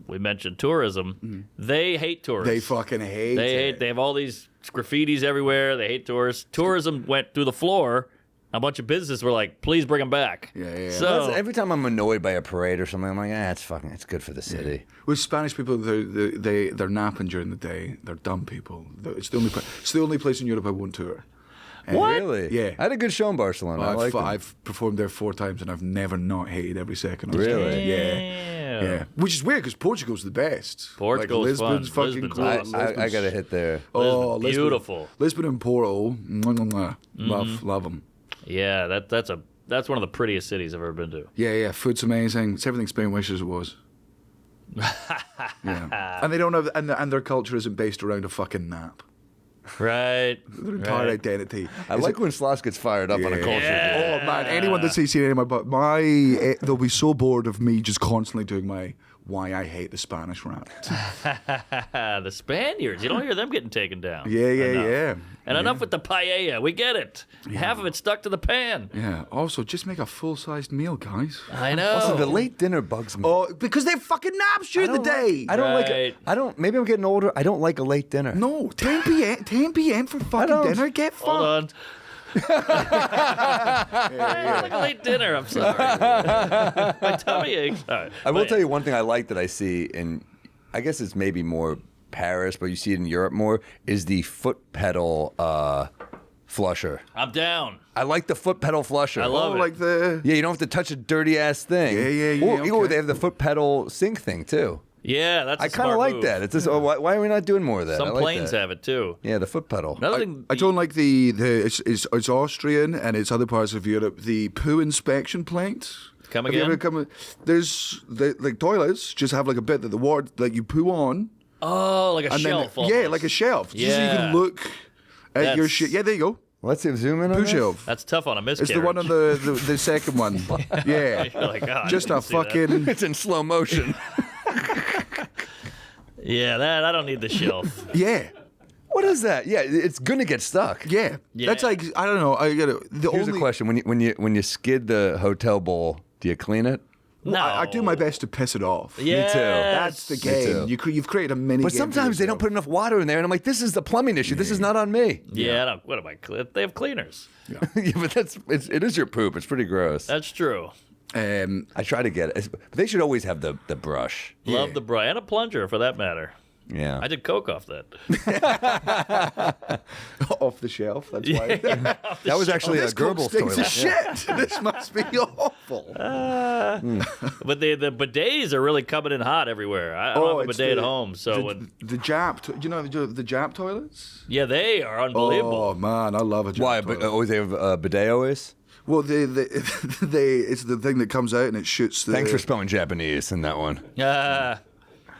we mentioned tourism. They hate tourists. They fucking hate it. They have all these graffitis everywhere. They hate tourists. Tourism went through the floor. A bunch of businesses were like, please bring them back. Yeah. So, Every time I'm annoyed by a parade or something, I'm like, it's good for the city. With Spanish people, they're napping during the day. They're dumb people. It's the only place in Europe I won't tour. What? Really? Yeah. I had a good show in Barcelona. I liked it. I've performed there 4 times and I've never not hated every second of it. Really? Yeah. Which is weird because Portugal's the best. Portugal's fun. Lisbon's fucking Lisbon's great. awesome. I got to hit there. Oh, Lisbon, beautiful. Lisbon and Porto. Love them. Yeah, that's one of the prettiest cities I've ever been to. Yeah. Food's amazing. It's everything Spain wishes it was. Yeah. And they don't have, and their culture isn't based around a fucking nap. Right. Their entire identity. I like when Sloss gets fired up on a culture. Yeah. Oh man, anyone that's seen any of my, but they'll be so bored of me just constantly doing my why I hate the Spanish rap. The Spaniards, you don't hear them getting taken down. Yeah. And enough with the paella. We get it. Half of it stuck to the pan. Yeah. Also, just make a full-sized meal, guys. I know. Also, the late dinner bugs me. Oh, because they fucking naps during the day. I don't like Right. it. maybe I'm getting older. I don't like a late dinner. No, 10 p.m. for fucking dinner. Get fucked. Hold on. I like a late dinner. I'm sorry. My tummy aches. All right. I will tell you one thing I like that I see, and I guess it's maybe more Paris, but you see it in Europe more, is the foot pedal flusher. I'm down. I like the foot pedal flusher. I love it. Like the... Yeah, you don't have to touch a dirty ass thing. Yeah, Or okay. they have the foot pedal sink thing too. Yeah, that's I kind of like that. It's just, why are we not doing more of that? Some I like planes that. have it too. Yeah, the foot pedal. Another thing. I don't like it's Austrian and it's other parts of Europe. The poo inspection plate. Come Have you again? ever there's like toilets just have like a bit that the water like you poo on. Oh, like a And shelf. then, almost. like a shelf. Just so you Yeah. can look at your That's- shit. Yeah, there you go. Let's see, zoom in on Poo this. shelf. That's tough on a miscarriage. It's the one on the second one. Yeah. You're like, oh, I Just didn't a see that. fucking... It's in slow motion. Yeah, that I don't need the shelf. Yeah. What is that? Yeah, it's gonna get stuck. Yeah. Yeah. That's like, I don't know. I get it. Here's a question: when you skid the hotel bowl, do you clean it? No, I do my best to piss it off. Yeah, That's the game. too. You've created a mini But game. sometimes they don't put enough water in there, and I'm like, this is the plumbing issue. This is not on me. Yeah, I don't, what am I? They have cleaners. Yeah, but it is your poop. It's pretty gross. That's true. I try to get it. But they should always have the brush. Love the brush and a plunger for that matter. Yeah. I did coke off that. off the shelf. That's why. That was actually a Goebbels stinks toilet. of shit. This must be awful. But the bidets are really coming in hot everywhere. I don't have a it's bidet at home, so the Jap. Do you know the Jap toilets? yeah, they are unbelievable. Oh man, I love a Jap Why? toilet. But always they have a bidet always? Well, they it's the thing that comes out and it shoots the. Thanks for spelling Japanese in that one.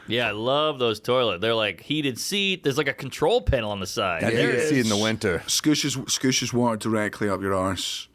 Yeah, I love those toilets. They're like heated seat. There's like a control panel on the side. Yeah, There you it can see it in is. the winter. Scooshes water directly up your arse.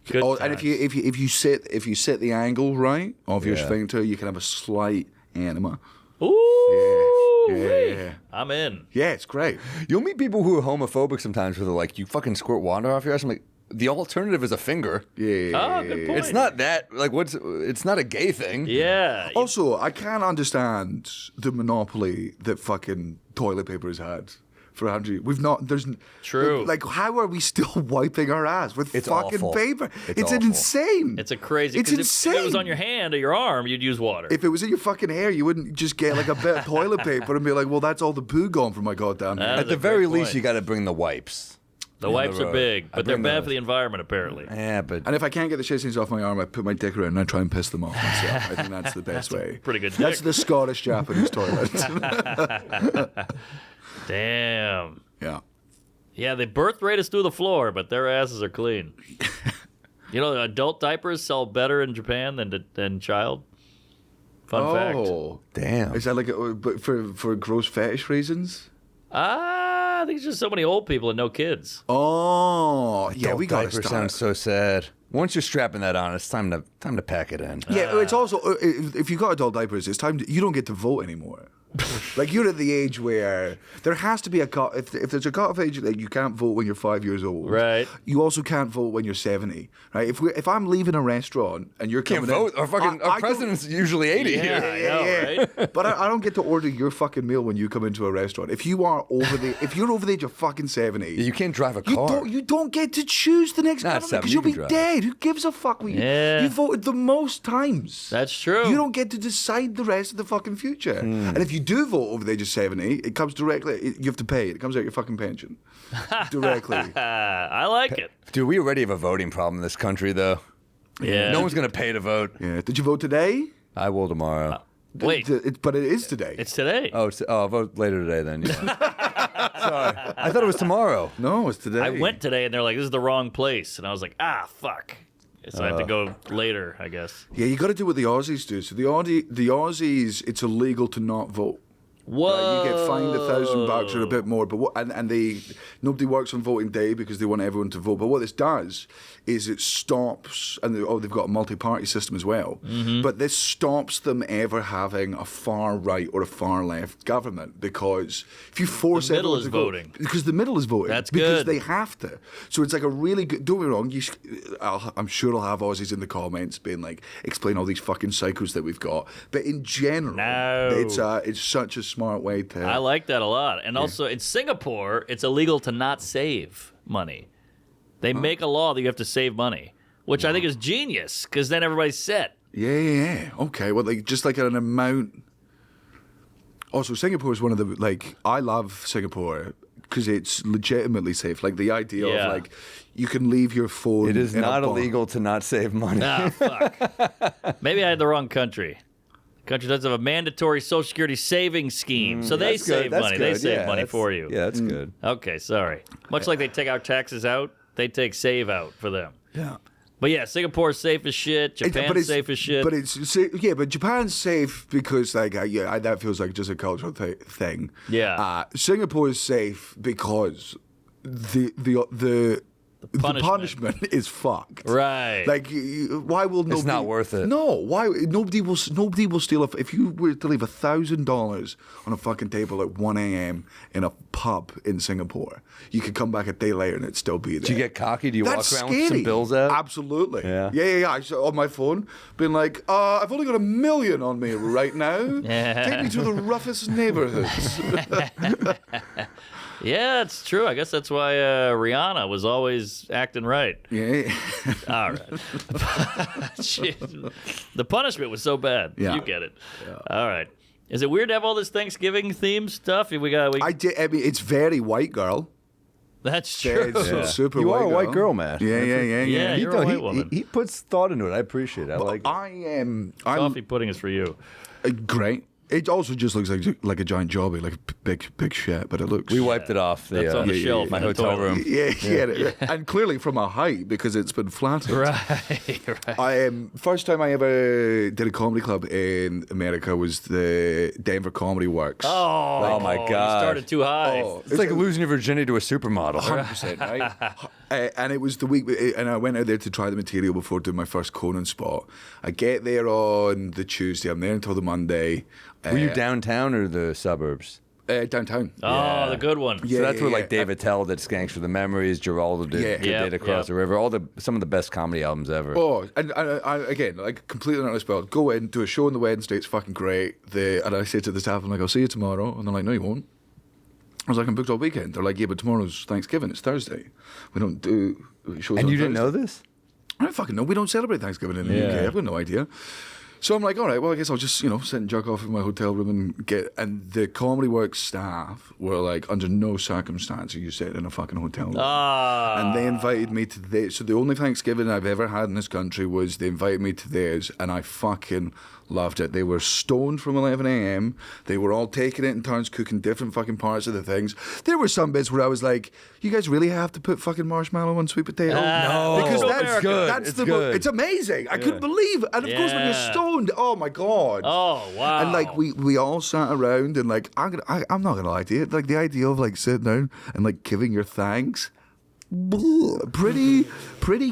Good Oh, and times. if you set the angle right of your Yeah. sphincter, you can have a slight enema. Ooh, Yeah. I'm in. Yeah, it's great. You'll meet people who are homophobic sometimes where they're like, you fucking squirt water off your ass. I'm like, the alternative is a finger. Yeah. Oh, good point. It's not that, like, it's not a gay thing. Yeah. Also, I can't understand the monopoly that fucking toilet paper has had for 100. We've not. There's True. Like, how are we still wiping our ass with It's fucking awful. paper? It's It's awful. insane. It's a crazy. It's 'cause insane. If it was on your hand or your arm, you'd use water. If it was in your fucking hair, you wouldn't just get like a bit of toilet paper and be like, "Well, that's all the poo gone from my goddamn hair." That's At the a very great least, point. you got to bring the wipes. the on wipes the are road. big, I but they're bring bad those. for the environment, apparently. Yeah, but And if I can't get the shit stains off my arm, I put my dick around and I try and piss them off myself. I think that's the best way. Pretty good That's dick. the Scottish Japanese toilet. Damn. Yeah. Yeah, the birth rate is through the floor, but their asses are clean. You know, adult diapers sell better in Japan than child. Fun fact. Oh, damn. is that like but for gross fetish reasons? I think it's just so many old people and no kids. Oh, yeah, Adult we got to diaper start. sounds so sad. Once you're strapping that on, it's time to pack it in. Yeah, it's also if you got adult diapers, it's time you don't get to vote anymore. Like you're at the age where there has to be a cut. If there's a cut off age that you can't vote when you're 5 years old, Right. You also can't vote when you're 70, right? If I'm leaving a restaurant and you're Can't coming vote. in, Our fucking I our don't- president's usually 80 Yeah, here. I know, right? But I don't get to order your fucking meal when you come into a restaurant. If you're over the age of fucking 70, You can't drive a car. you don't get to choose the next Nah, government 70, because you'll you be can drive. dead. Who gives a fuck? Yeah. You voted the most times. That's true. You don't get to decide the rest of the fucking future. And if you do vote over the age of 70, it comes directly. You have to pay it. It comes out of your fucking pension directly. I like it. Dude, we already have a voting problem in this country, though. Yeah. No one's going to pay to vote. Yeah. Did you vote today? I will tomorrow. Wait. But it is today. It's today. Oh, I'll vote later today then. Yeah. Sorry. I thought it was tomorrow. No, it's today. I went today, and they're like, this is the wrong place. And I was like, fuck. So I have to go later, I guess. Yeah, you got to do what the Aussies do. So the Aussies, it's illegal to not vote. Whoa. You get fined $1,000 or a bit more, but nobody works on voting day because they want everyone to vote. But what this does is it stops, and they've got a multi-party system as well. Mm-hmm. But this stops them ever having a far right or a far left government, because if you force the middle everyone is to go, voting, because the middle is voting, that's because good. they have to. So it's like a really good. Don't get me wrong. I'm sure I'll have Aussies in the comments being like, explain all these fucking cycles that we've got. But in general, it's such a smart way to. I like that a lot. And also in Singapore, it's illegal to not save money. They make a law that you have to save money, which I think is genius, because then everybody's set. Yeah. Okay. Well, just like an amount. Also, Singapore is one of the I love Singapore because it's legitimately safe. Like the idea of you can leave your phone. It is not illegal to not save money. Fuck. Maybe I had the wrong country. Country does have a mandatory Social Security savings scheme, so they save money. They save money for you. Yeah, that's good. Okay, sorry. Much like they take our taxes out, they take save out for them. Yeah. But yeah, Singapore's safe as shit. Japan's safe as shit. But Japan's safe because that feels like just a cultural thing. Yeah. Singapore is safe because the punishment is fucked. Right. Like, why will nobody? It's not worth it. No. Why? Nobody will steal if you were to leave $1,000 on a fucking table at 1 a.m. in a pub in Singapore, you could come back a day later and it'd still be there. Do you get cocky? Do you That's walk around scary. with some bills out? Absolutely. Yeah. I saw on my phone, being like, I've only got $1 million on me right now. Take me to the roughest neighborhoods. Yeah, it's true. I guess that's why Rihanna was always acting right. Yeah. All right. The punishment was so bad. Yeah. You get it. Yeah. All right. Is it weird to have all this Thanksgiving theme stuff? I mean, it's very white girl. That's true. It's super You white are a girl. white girl, man. Yeah, you're a white woman. He puts thought into it. I appreciate it. I like it. Coffee pudding is for you. Great. It also just looks like a giant jobby, like a big shit, but it looks. We wiped it off. That's on the shelf my in the hotel toilet. room. Yeah. And clearly from a height because it's been flattened. Right. First time I ever did a comedy club in America was the Denver Comedy Works. Oh my God. You started too high. It's like losing your virginity to a supermodel. 100%, right? And it was the week, and I went out there to try the material before doing my first Conan spot. I get there on the Tuesday. I'm there until the Monday. Were you downtown or the suburbs? Downtown. Oh, the good one. Yeah. So that's where Dave Attell did Skanks for the Memories, Geraldo did Good Day to Cross the River, some of the best comedy albums ever. Oh, and I again, completely not spelled. Go in, do a show on the Wednesday, it's fucking great. And I say to the staff, I'm like, I'll see you tomorrow. And they're like, no, you won't. I was like, I'm booked all weekend. They're like, yeah, but tomorrow's Thanksgiving, it's Thursday. We don't do shows And on you didn't Thursday. know this? I don't fucking know. We don't celebrate Thanksgiving in the UK. I've got no idea. So I'm like, all right, well, I guess I'll just, sit and jerk off in my hotel room and the Comedy Works staff were like, under no circumstance are you sitting in a fucking hotel room. And they invited me to theirs. So the only Thanksgiving I've ever had in this country was they invited me to theirs, and I fucking loved it. They were stoned from 11 a.m. They were all taking it in turns, cooking different fucking parts of the things. There were some bits where I was like, you guys really have to put fucking marshmallow on sweet potato? No. Because that's good. That's Good. it's amazing. I couldn't believe it. And of course when you're stoned, oh my God. Oh, wow. And we all sat around and I'm not gonna lie to you, the idea of sitting down and giving your thanks, pretty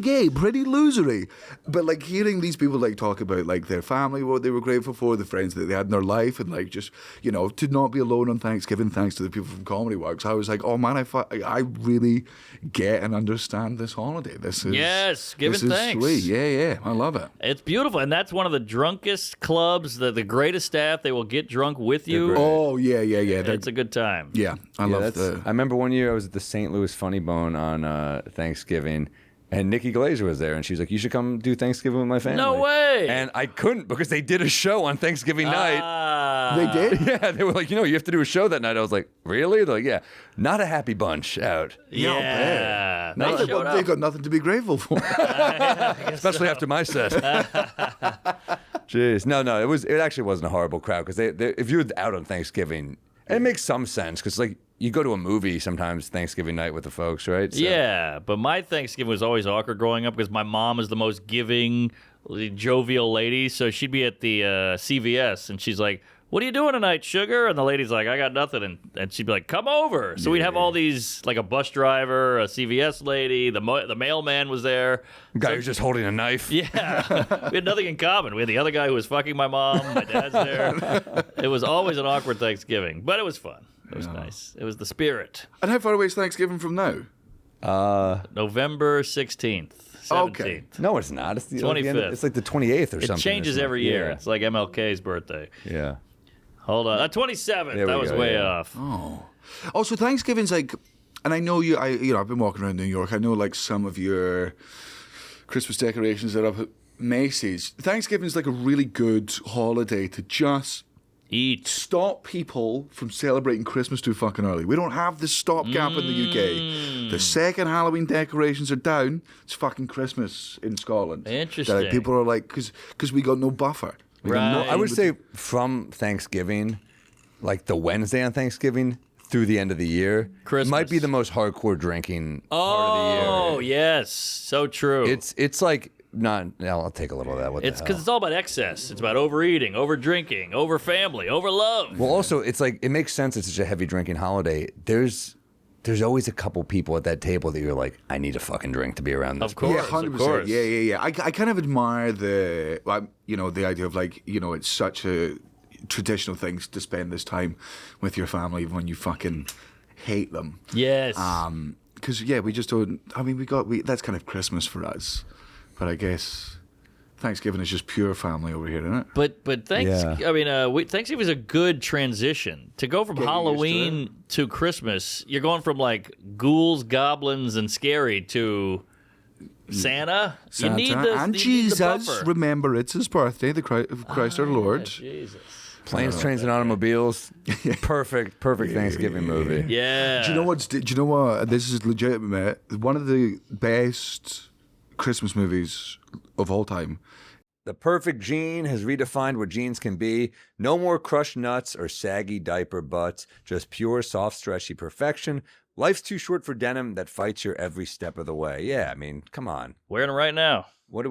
gay, pretty losery. But hearing these people talk about their family, what they were grateful for, the friends that they had in their life, and just to not be alone on Thanksgiving thanks to the people from Comedy Works, I was like, oh man, I really get and understand this holiday. This is giving thanks. Sweet. Yeah, I love it. It's beautiful, and that's one of the drunkest clubs. The greatest staff. They will get drunk with you. Oh yeah. It's a good time. Yeah, I love I remember one year I was at the St. Louis Funny Bone on Thanksgiving, and Nikki Glazer was there, and she was like, you should come do Thanksgiving with my family. No way. And I couldn't because they did a show on Thanksgiving night They did? Yeah, they were like, you have to do a show that night. I was like, really? They're like, yeah, not a happy bunch out. Yeah. No, they've got nothing to be grateful for. Especially after my set. Jeez. No, it actually wasn't a horrible crowd because if you're out on Thanksgiving, and it makes some sense because like you go to a movie sometimes Thanksgiving night with the folks, right? So. Yeah, but my Thanksgiving was always awkward growing up because my mom is the most giving, jovial lady. So she'd be at the CVS and she's like, "What are you doing tonight, sugar?" And the lady's like, "I got nothing." And she'd be like, "Come over." So we'd have all these, like a bus driver, a CVS lady, the mailman was there. Guy who's just holding a knife. Yeah. We had nothing in common. We had the other guy who was fucking my mom. My dad's there. It was always an awkward Thanksgiving, but it was fun. It was nice. It was the spirit. And how far away is Thanksgiving from now? November 16th, 17th. Okay. No, it's not. It's the 25th. It's like the 28th or something. It changes every year. Yeah. It's like MLK's birthday. Yeah. Hold on. 27th. That was way off. Oh, so Thanksgiving's like, and I know I've been walking around New York. I know like some of your Christmas decorations are up at Macy's. Thanksgiving's like a really good holiday to just stop people from celebrating Christmas too fucking early. We don't have this stopgap in the UK. The second Halloween decorations are down, it's fucking Christmas in Scotland. Interesting. People are like, because we got no buffer. I would say from Thanksgiving, like the Wednesday on Thanksgiving through the end of the year, might be the most hardcore drinking part of the year. Oh, yes. So true. It's like... I'll take a little of that. It's because it's all about excess. It's about overeating, over drinking, over family, over love. Well, also, it's like, it makes sense it's such a heavy drinking holiday. There's always a couple people at that table that you're like, I need a fucking drink to be around this. Of course, yeah, 100%. Of course. Yeah. I kind of admire the idea of like, it's such a traditional thing to spend this time with your family when you fucking hate them. Yes. Because we just don't. I mean, that's kind of Christmas for us. But I guess Thanksgiving is just pure family over here, isn't it? But Thanksgiving is a good transition to go from Halloween to Christmas. You're going from like ghouls, goblins, and scary to Santa. You need and Jesus. Remember, it's his birthday, the Christ our Lord. Yeah, Jesus. Planes, Trains, and Automobiles. Perfect Thanksgiving movie. Yeah. Do you know what? This is legitimate. One of the best Christmas movies of all time. The Perfect Gene has redefined what jeans can be. No more crushed nuts or saggy diaper butts, just pure, soft, stretchy perfection. Life's too short for denim that fights your every step of the way. Yeah, I mean, come on. Wearing them right now. They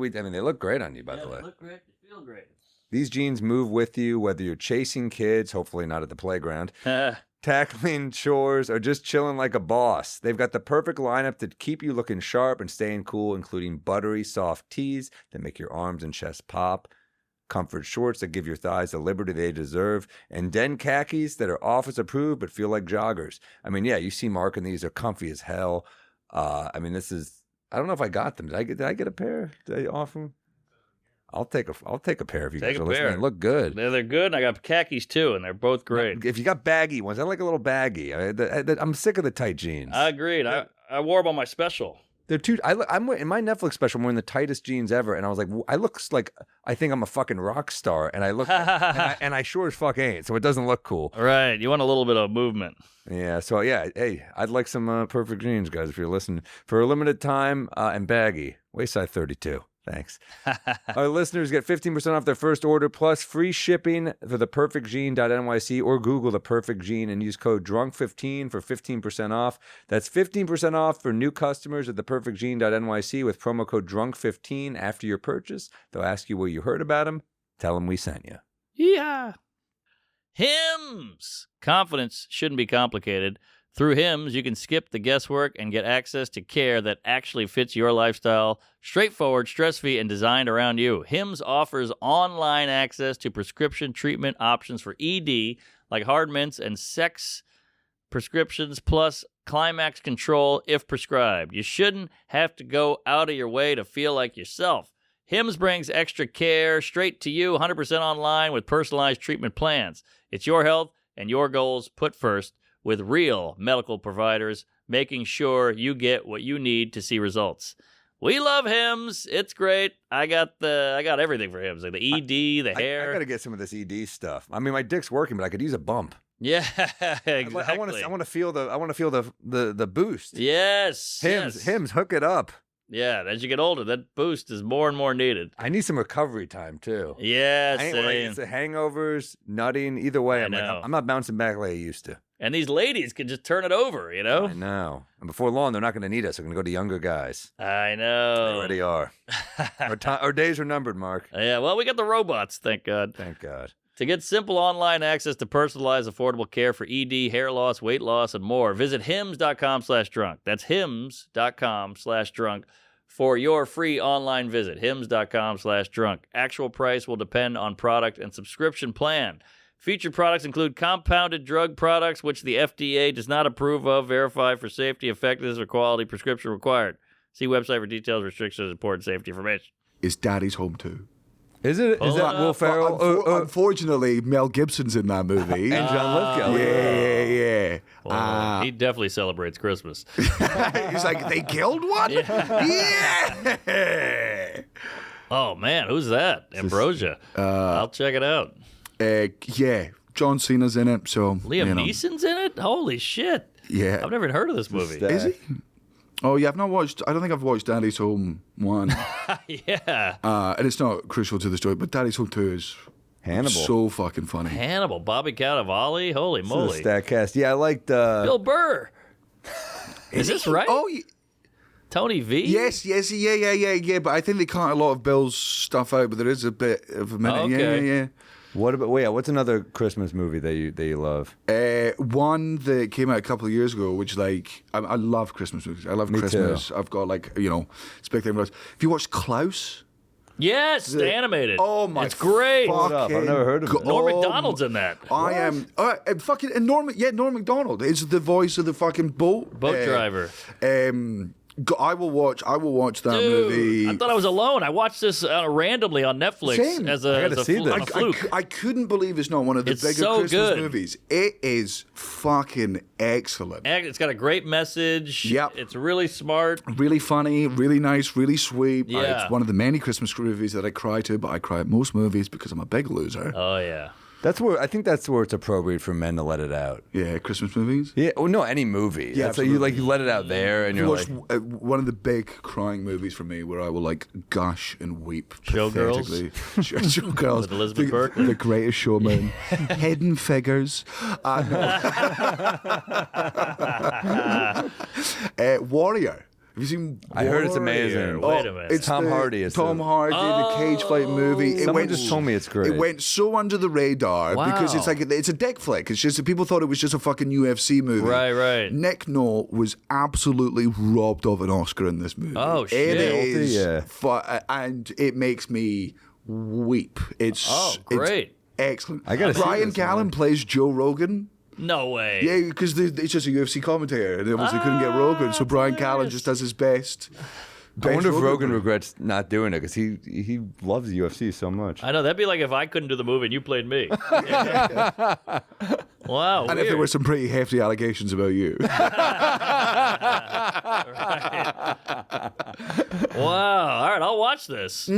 look great on you, by the way. They look great. They feel great. These jeans move with you, whether you're chasing kids, hopefully not at the playground, tackling chores, or just chilling like a boss. They've got the perfect lineup to keep you looking sharp and staying cool, including buttery, soft tees that make your arms and chest pop, comfort shorts that give your thighs the liberty they deserve, and den khakis that are office approved but feel like joggers. I mean, yeah, you see Mark in these. Are comfy as hell. I don't know if I got them. Did I get a pair? Did I offer them? I'll take a pair if you guys are listening. They look good. They're good, and I got khakis too, and they're both great. If you got baggy ones, I like a little baggy. I'm sick of the tight jeans. I agreed. I wore them on my special. They're too. I'm in my Netflix special. I'm wearing the tightest jeans ever, and I was like, I think I'm a fucking rock star, and I look, and I sure as fuck ain't. So it doesn't look cool. Right. You want a little bit of movement. Yeah. So yeah. Hey, I'd like some perfect jeans, guys, if you're listening for a limited time and baggy. Wayside 32. Thanks. Our listeners get 15% off their first order plus free shipping for theperfectgene.nyc or Google The Perfect Gene and use code DRUNK15 for 15% off. That's 15% off for new customers at theperfectgene.nyc with promo code DRUNK15 after your purchase. They'll ask you where you heard about them. Tell them we sent you. Yeah. Hymns. Confidence shouldn't be complicated. Through Hims, you can skip the guesswork and get access to care that actually fits your lifestyle. Straightforward, stress-free, and designed around you. Hims offers online access to prescription treatment options for ED, like hard mints and sex prescriptions, plus climax control if prescribed. You shouldn't have to go out of your way to feel like yourself. Hims brings extra care straight to you, 100% online with personalized treatment plans. It's your health and your goals put first, with real medical providers making sure you get what you need to see results. We love Hims. It's great. I got everything for Hims, like the ED, the hair. I got to get some of this ED stuff. I mean, my dick's working, but I could use a bump. Yeah, exactly. I want to feel the boost. Yes. Hims, hook it up. Yeah, as you get older, that boost is more and more needed. I need some recovery time too. Yeah, it's the hangovers, nutting. Either way, I'm not bouncing back like I used to. And these ladies can just turn it over, you know? I know. And before long, they're not going to need us. They're going to go to younger guys. I know. They already are. Our days are numbered, Mark. Yeah, well, we got the robots, thank God. Thank God. To get simple online access to personalized, affordable care for ED, hair loss, weight loss, and more, visit hims.com/drunk. That's hims.com/drunk for your free online visit. hims.com/drunk. Actual price will depend on product and subscription plan. Featured products include compounded drug products, which the FDA does not approve of, verify for safety, effectiveness, or quality. Prescription required. See website for details, restrictions, and important safety information. Is Daddy's Home too? Is that Will Ferrell? Unfortunately, Mel Gibson's in that movie. And John Lithgow. Yeah. Well, he definitely celebrates Christmas. He's like, they killed one? Yeah. Oh, man, who's that? Ambrosia. I'll check it out. Yeah, John Cena's in it, so Liam Neeson's in it? Holy shit. Yeah. I've never even heard of this movie. Is he? Oh, yeah, I don't think I've watched Daddy's Home 1. Yeah. And it's not crucial to the story, but Daddy's Home 2 is Hannibal. So fucking funny. Hannibal, Bobby Cannavale, holy moly. Statcast. Yeah, I liked... Bill Burr. Is this right? Oh, yeah. Tony V? Yes, yeah. But I think they cut a lot of Bill's stuff out, but there is a bit of a minute. Okay. Yeah. What's another Christmas movie that you love? One that came out a couple of years ago, which I love Christmas movies. I love Christmas. Too. I've got spectacular movies. Have you watched Klaus? Yes, the animated. Oh my! It's great. I've never heard of it. Norm Macdonald's in that. I am fucking Norm Macdonald is the voice of the fucking boat driver. I will watch that Dude, movie. I thought I was alone. I watched this randomly on Netflix. Same. As a fluke. I couldn't believe it's not one of the bigger Christmas movies. It is fucking excellent. It's got a great message. Yep. It's really smart. Really funny, really nice, really sweet. Yeah. It's one of the many Christmas movies that I cry to, but I cry at most movies because I'm a big loser. Oh, yeah. I think that's where it's appropriate for men to let it out. Yeah, Christmas movies. Yeah, well, no, any movie. Yeah, that's you let it out there, and you're like one of the big crying movies for me, where I will gush and weep. Showgirls. Showgirls. With Elizabeth Berkley. The Greatest Showman. Hidden Figures. Warrior. Have you seen I heard it's amazing. Wait a minute. It's Tom Hardy. The cage fight movie. Someone just told me it's great. It went so under the radar because it's a dick flick. It's just that people thought it was just a fucking UFC movie. Right. Nick Nolte was absolutely robbed of an Oscar in this movie. Oh, shit. It is, Yeah. and it makes me weep. It's great. It's excellent. I gotta see Brian this, Callen plays Joe Rogan. No way. Yeah, because it's just a UFC commentator, and they obviously couldn't get Rogan, so Brian Callen just does his best. I wonder if Rogan regrets not doing it because he loves the UFC so much. I know. That'd be like if I couldn't do the movie and you played me. Wow. And if there were some pretty hefty allegations about you. Wow. All right, I'll watch this.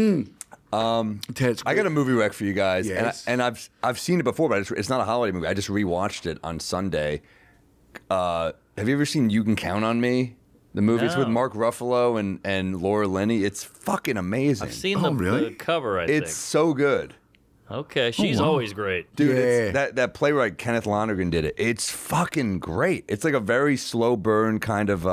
I got a movie rec for you guys, Yes. and I've seen it before, but it's not a holiday movie. I just rewatched it on Sunday. Have you ever seen You Can Count on Me? The movie. It's with Mark Ruffalo and Laura Linney. It's fucking amazing. I've seen the cover, I think. It's so good. Okay, she's always great. Dude, Yeah. it's, that playwright Kenneth Lonergan did it. It's fucking great. It's like a very slow burn kind of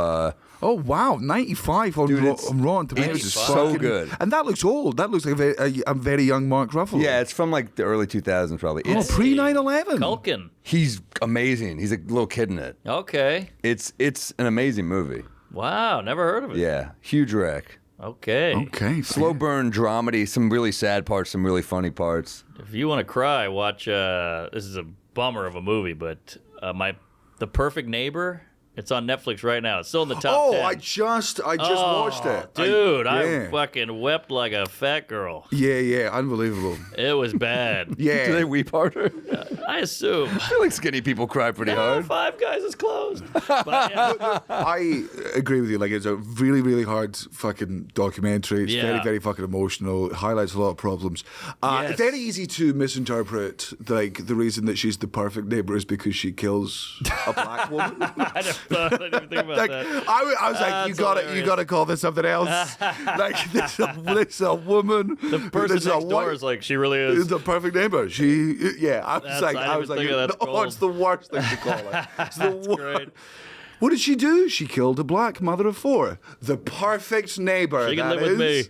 Oh wow, 95 on Rotten Tomatoes is so fucking good. And that looks old. That looks like a very young Mark Ruffalo. Yeah, it's from like the early 2000s probably. pre 9/11. Culkin. He's amazing. He's a little kid in it. Okay. It's an amazing movie. Wow, never heard of it. Yeah, huge wreck. Okay. Okay. Slow burn dramedy, some really sad parts, some really funny parts. If you want to cry, watch. This is a bummer of a movie, but The Perfect Neighbor. It's on Netflix right now. It's still in the top 10. I just watched it. Dude, I fucking wept like a fat girl. Yeah, unbelievable. It was bad. Yeah. Do they weep harder? I assume. I feel like skinny people cry pretty hard. Five Guys is closed. But, yeah. I agree with you. Like, it's a really, really hard fucking documentary. It's very, very fucking emotional. It highlights a lot of problems. Yes. It's very easy to misinterpret, like, the reason that she's the perfect neighbor is because she kills a black woman. I didn't even think about Like, that. I was like, you gotta call this something else. Like, this a woman. The person next door is like, she really is. the perfect neighbor. I was like, it's the worst thing to call it. It's the worst. Great. What did she do? She killed a black mother of 4. The perfect neighbor. She can live with me.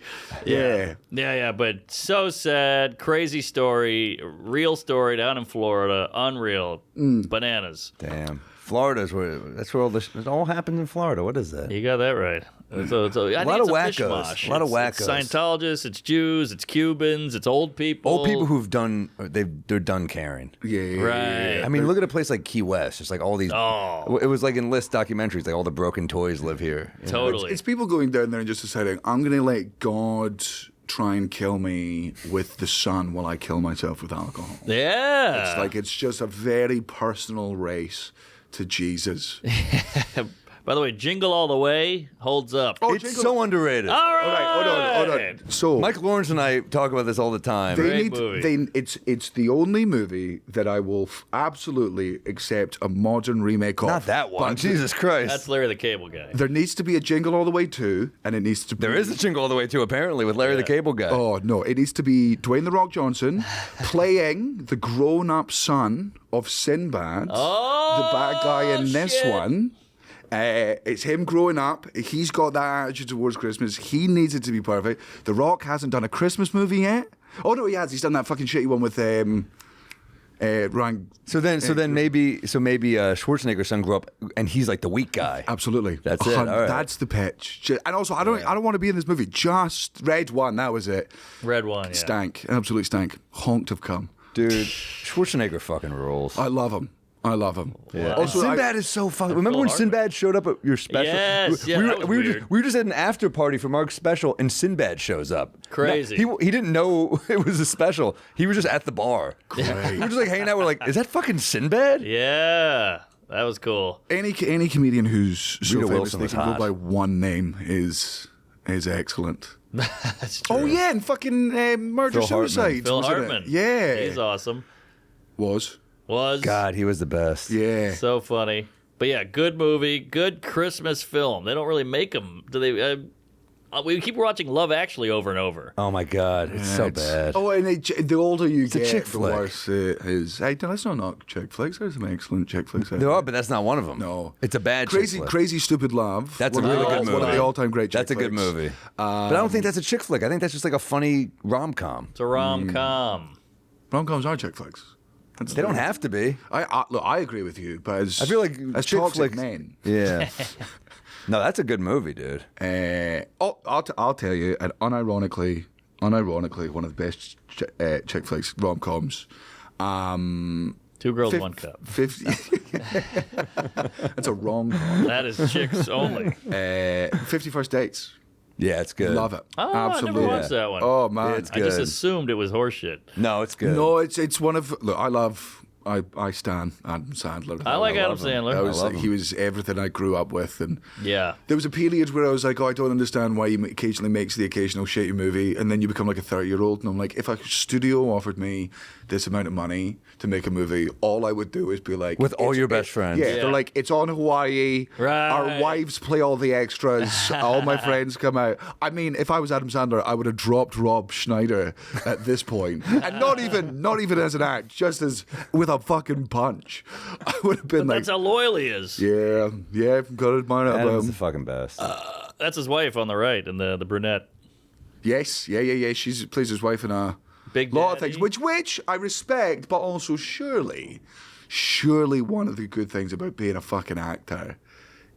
Yeah, but so sad. Crazy story. Real story down in Florida. Unreal. Bananas. Damn. Florida's that's where it all happens in Florida. What is that? You got that right. So, a lot of wackos. A lot of wackos. It's Scientologists, it's Jews, it's Cubans, it's old people. Old people who've they're done caring. Yeah. Right. I mean, look at a place like Key West. It's like all these. It was like in List documentaries. Like all the broken toys live here. Totally. It's people going down there and just deciding, I'm going to let God try and kill me with the sun while I kill myself with alcohol. Yeah. It's like it's just a very personal race to Jesus. By the way, Jingle All the Way holds up. It's so underrated. All right. Hold on. So Mike Lawrence and I talk about this all the time. It's the only movie that I will absolutely accept a modern remake of. Not that one. But Jesus Christ. That's Larry the Cable Guy. there needs to be a Jingle All the Way 2, and it needs to be... There is a Jingle All the Way too, apparently, with Larry the Cable Guy. Oh, no. It needs to be Dwayne The Rock Johnson playing the grown-up son of Sinbad, the bad guy in this one. It's him growing up. He's got that attitude towards Christmas. He needs it to be perfect. The Rock hasn't done a Christmas movie yet. Oh no, he has. He's done that fucking shitty one with Ryan. So then maybe Schwarzenegger's son grew up and he's like the weak guy. Absolutely, That's it. All right. That's the pitch. And also, I don't want to be in this movie. Just Red One. That was it. Red One. Yeah. Stank. Absolutely stank. Honked have come. Dude, Schwarzenegger fucking rules. I love him. Yeah. Also, Sinbad is so fucking. Remember when Sinbad showed up at your special? Yes, we were just at an after party for Mark's special, and Sinbad shows up. Crazy. He didn't know it was a special. He was just at the bar. We were just like hanging out. We're like, is that fucking Sinbad? Yeah, that was cool. any comedian who's so Rita famous Wilson they was can hot. go by one name is excellent. That's true. Oh yeah, and fucking Murder Phil Hartman. Suicide. Phil wasn't it? Hartman. Yeah, He's awesome. was. God, he was the best. Yeah. So funny. But yeah, good movie, good Christmas film. They don't really make them, do they? We keep watching Love Actually over and over. Oh my God, it's so bad. Oh, and the older you a get, chick the flick. worse it is. Hey, let's not knock chick flicks. There's some excellent chick flicks. There are, but that's not one of them. No, it's a bad chick Crazy, flick. Crazy Stupid Love. That's a one really of good the- movie. One of the all-time great. That's a chick good flicks. movie. But I don't think that's a chick flick. I think that's just like a funny rom-com. It's a rom-com. Rom-coms are chick flicks. They don't have to be. Look, I agree with you, but as I feel like as chick toxic flicks. men. Yeah. No, that's a good movie, dude. I'll tell you, and unironically, one of the best chick flicks, rom-coms. 2 Girls, 1 Cup. 50. That's a rom-com. That is chicks only. 50 First Dates. Yeah, it's good. Love it. Oh, Absolutely. I never watched that one. Oh man, It's I just good. assumed it was horseshit. No, it's good. No, it's one of. Look, I stan Adam Sandler. I like Adam love him. Sandler. He was everything I grew up with, and Yeah. there was a period where I was like, oh, I don't understand why he occasionally makes the occasional shitty movie, and then you become like a 30-year-old, and I'm like, if a studio offered me this amount of money to make a movie, all I would do is be like, With all your best friends. Yeah, they're like, it's on Hawaii. Right. Our wives play all the extras. All my friends come out. I mean, if I was Adam Sandler, I would have dropped Rob Schneider at this point, and not even as an act, just as with a fucking punch. I would have been like, That's how loyal he is. yeah, got to admire it about Adam's the him. fucking best. That's his wife on the right, and the brunette. Yes, yeah. She plays his wife in a Big lot of Daddy. things, which I respect, but also surely one of the good things about being a fucking actor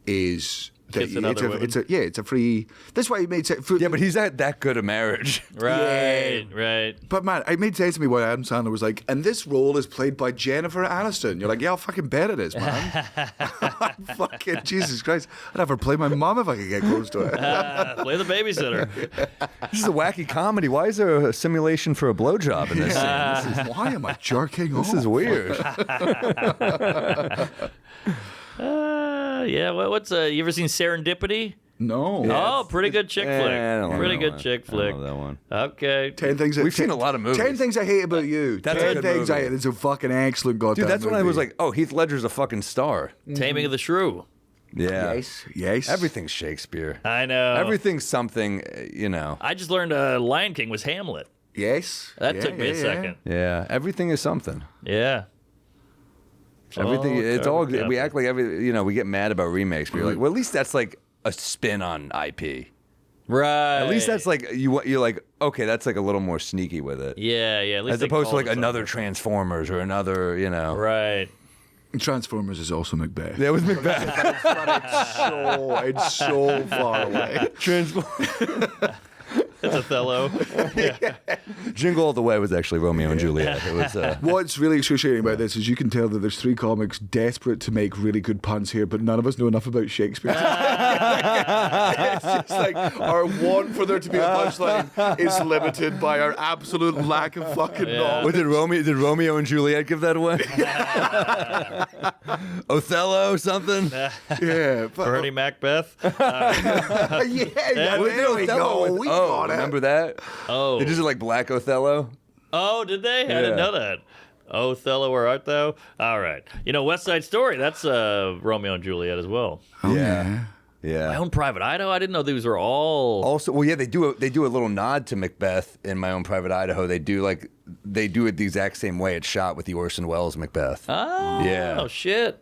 is kissing other women. It's a free. That's why it made sense. Yeah, but he's at that good a marriage. Right. But man, it made sense to me why Adam Sandler was like, and this role is played by Jennifer Aniston. You're like, yeah, I'll fucking bet it is, man. Fucking Jesus Christ. I'd have her play my mom if I could get close to it. Play the babysitter. This is a wacky comedy. Why is there a simulation for a blowjob in this scene? Why am I jerking off? This is weird. Yeah. What's you ever seen Serendipity? No. Oh, pretty good chick flick. Pretty good chick I flick. love that one. Okay. 10 things We've seen a lot of movies. 10 things I hate about you. That's a 10 good things movie. I hate. It's a fucking excellent goddamn Dude, that's when I movie. was like, oh, Heath Ledger's a fucking star. Taming of the Shrew. Yeah. Yes. Everything's Shakespeare. I know. Everything's something, I just learned Lion King was Hamlet. Yes. That took me a second. Yeah. Everything is something. Yeah. Everything. It's all. covered We up. act like we get mad about remakes. But you're like, well, at least that's like a spin on IP. Right. At least that's like you're like, okay, that's like a little more sneaky with it. Yeah. At least As they opposed to called like it another something. Transformers or another, Right. Transformers is also Macbeth. That was Macbeth. It's so far away. It's Othello. Jingle All the Way was actually Romeo and Juliet. It was. What's really excruciating about this is you can tell that there's 3 comics desperate to make really good puns here, but none of us know enough about Shakespeare. It's just like our want for there to be a punchline is limited by our absolute lack of fucking knowledge. Did Romeo and Juliet give that away? Othello, something? Yeah, but, Bernie Macbeth. there we go. We got it. Remember that? Oh. They just did like Black Othello. Oh, did they? I didn't know that. Othello, where art thou? All right. West Side Story. That's Romeo and Juliet as well. Yeah. My Yeah. Own Private Idaho. I didn't know these were all. Also, well, yeah, they do a little nod to Macbeth in My Own Private Idaho. They do it the exact same way it's shot with the Orson Welles Macbeth. Oh, Yeah. shit.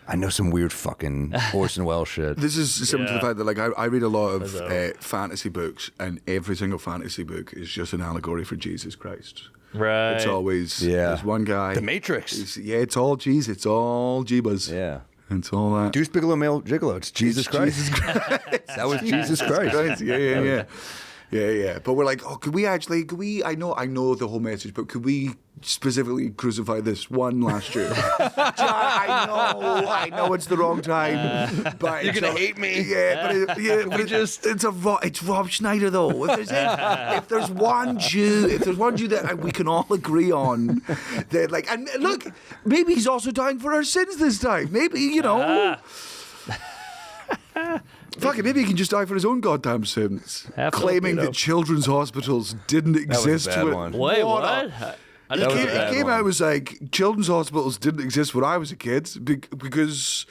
I know some weird fucking Orson Welles shit. This is similar to the Yeah. fact that like I read a lot of fantasy books, and every single fantasy book is just an allegory for Jesus Christ. Right. It's always there's one guy. The Matrix. It's all Jesus. It's all Jeebus. Yeah. It's all that. Deuce Bigelow Male Gigolo. It's Jesus Christ. Jesus Christ. That was Jesus Christ. Yeah. But we're like, could we? I know the whole message, but could we specifically crucify this one last year? I know it's the wrong time, but You're gonna hate me. Yeah, but it's Rob Schneider though. If there's one Jew that we can all agree on, that like, and look, maybe he's also dying for our sins this time. Maybe Fuck it, maybe he can just die for his own goddamn sins. Claiming that children's hospitals didn't exist. That was a bad one. Wait, what? It came out was like children's hospitals didn't exist when I was a kid because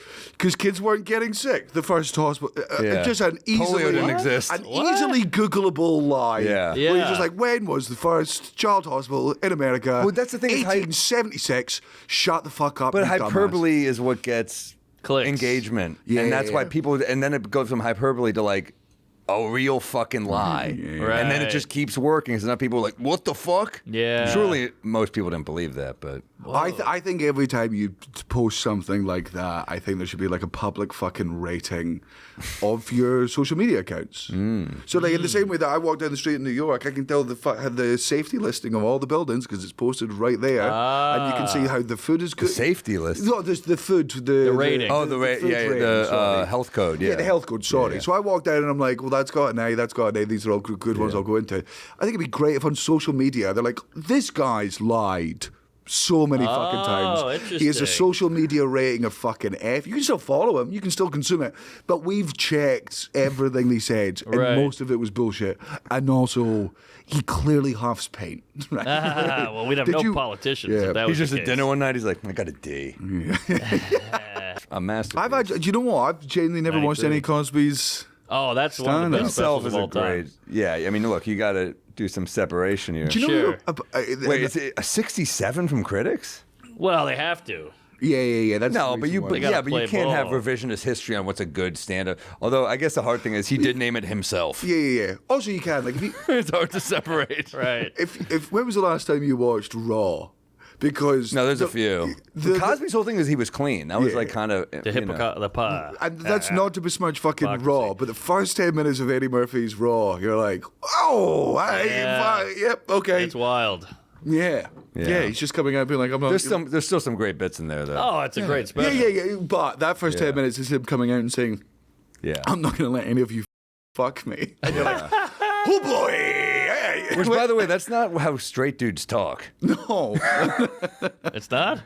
kids weren't getting sick. The first hospital, just an easily Polio didn't exist. Easily Googleable lie. Yeah. Where you're just like, when was the first child hospital in America? Well, that's the thing, is 1876. Shut the fuck up. But you hyperbole is what gets Clicks. engagement. Yeah, and that's yeah. why people, and then it goes from hyperbole to like a real fucking lie. Right. And then it just keeps working. So now people are like, what the fuck? Yeah. Surely most people didn't believe that, but. I think every time you post something like that, I think there should be like a public fucking rating of your social media accounts. So like in the same way that I walk down the street in New York, I can tell the safety listing of all the buildings because it's posted right there, and you can see how the food is good. Safety list? No, there's the food. The rating. Oh, the food rating, the sorry. health code. Yeah, Yeah, the health code, sorry. Yeah. So I walk down and I'm like, well, that's got an A, that's got an A, these are all good ones I'll go into. I think it'd be great if on social media they're like, this guy's lied so many fucking times. He has a interesting. social media rating of fucking F. You can still follow him, you can still consume it, but we've checked everything he said, and Right. most of it was bullshit. And also, he clearly huffs paint. Right? Well, we'd have Did no you- politicians Yeah. if that He's was just the at case. dinner one night. He's like, I got a D. A masterpiece. Do you know what? I've genuinely never watched 93. any Cosby's. Oh, that's one of the best Himself specials is of a all time. great. Yeah, I mean, look, you got to do some separation here. Do you Sure. know? Wait, is it a 67 from critics? Well, they have to. Yeah. That's No, the but you, reason why. gotta but you play can't have ball. revisionist history on what's a good stand-up. Although I guess the hard thing is he did name it himself. Yeah. Also, you can like if you, It's hard to separate. Right. if when was the last time you watched Raw? because No, there's a few. Cosby's whole thing is he was clean. That was like kind of The hypocrite. and that's not to besmirch fucking Raw, but the first 10 minutes of Eddie Murphy's Raw, you're like, oh, yep, okay. It's wild. Yeah. He's just coming out being like, I'm not. There's still some great bits in there though. Oh, it's a great special. Yeah. But that first 10 minutes is him coming out and saying, Yeah. I'm not going to let any of you fuck me. And you're like, oh boy. Hey. Which, by the way, that's not how straight dudes talk. No. It's not?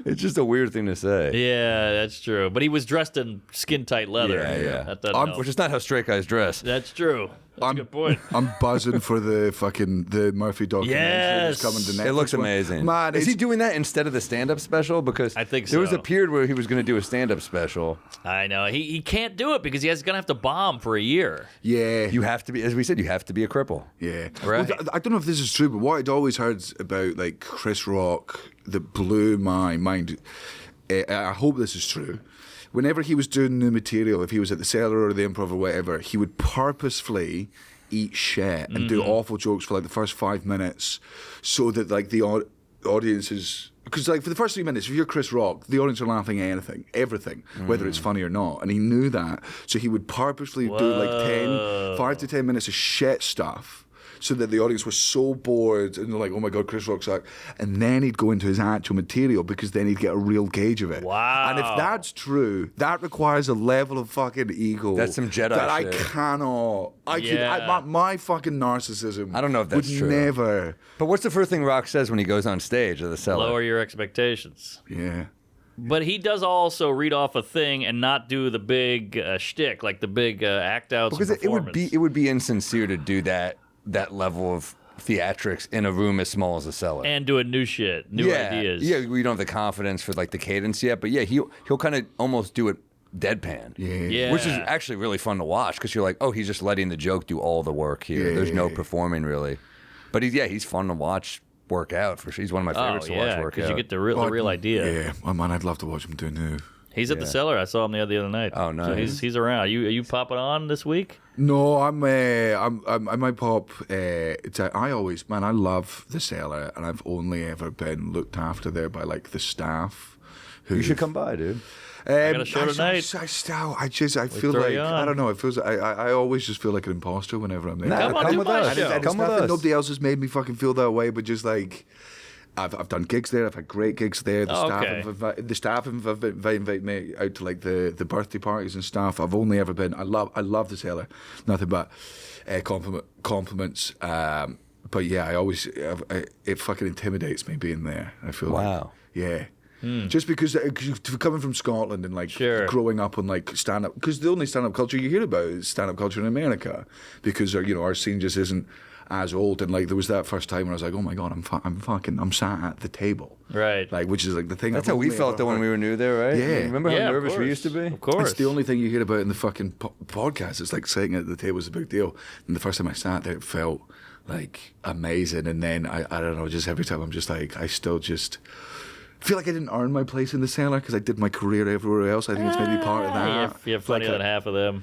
It's just a weird thing to say. Yeah, that's true. But he was dressed in skin-tight leather. Yeah. That doesn't help. Which is not how straight guys dress. That's true. That's a good point. I'm buzzing for the Murphy documentary that's coming to Netflix. It looks amazing. Man, is he doing that instead of the stand-up special? Because I think there was so. a period where he was going to do a stand-up special. I know. He can't do it because he's going to have to bomb for a year. Yeah. You have to be, as we said, you have to be a cripple. Yeah. Right. Well, I don't know if this is true, but what I'd always heard about like Chris Rock that blew my mind, I hope this is true. Whenever he was doing new material, if he was at the Cellar or the Improv or whatever, he would purposefully eat shit and do awful jokes for like the first 5 minutes so that like the audience is... Because like for the first 3 minutes, if you're Chris Rock, the audience are laughing at anything, everything, whether it's funny or not. And he knew that. So he would purposely do like 5 to 10 minutes of shit stuff so that the audience was so bored and they're like, oh my God, Chris Rock's like... And then he'd go into his actual material because then he'd get a real gauge of it. Wow. And if that's true, that requires a level of fucking ego. That's some Jedi that shit. I cannot... my fucking narcissism I don't know if that's would true. never... But what's the first thing Rock says when he goes on stage at the Cellar? Lower your expectations. Yeah. But he does also read off a thing and not do the big shtick, like the big act outs. Because it would be insincere to do that level of theatrics in a room as small as a Cellar. And doing new shit, new ideas. Yeah, we don't have the confidence for like the cadence yet, but yeah, he'll kind of almost do it deadpan. Yeah. Which is actually really fun to watch because you're like, oh, he's just letting the joke do all the work here. There's no performing really. But he's fun to watch work out for sure. He's one of my favorites to watch work out. Because you get the real idea. Yeah, oh man, I'd love to watch him do new. He's at the Cellar. I saw him the other night. Oh, nice. So he's around. Are you popping on this week? No, I might pop. I love the Cellar, and I've only ever been looked after there by like the staff. You should come by, dude. I got a show tonight. I feel like I don't know. It feels I always just feel like an imposter whenever I'm there. Come with us. Come with us. Nobody else has made me fucking feel that way, but just like. I've done gigs there. I've had great gigs there. The staff have invited me out to like the birthday parties and stuff. I've only ever been. I love the Cellar. Nothing but compliments. But yeah, it fucking intimidates me being there. I feel just because coming from Scotland and like growing up on like stand up, because the only stand up culture you hear about is stand up culture in America, because our scene just isn't as old. And like there was that first time when I was like, oh my God, I'm sat at the table, right? Like, which is like the thing. That's how we felt though when we were new there, right? Yeah. Remember how nervous we used to be? Of course. It's the only thing you hear about in the fucking podcast. It's like sitting at the table is a big deal. And the first time I sat there, it felt like amazing. And then I don't know, just every time I'm just like, I still just feel like I didn't earn my place in the Cellar because I did my career everywhere else. I think it's maybe part of that. You have funnier than half of them.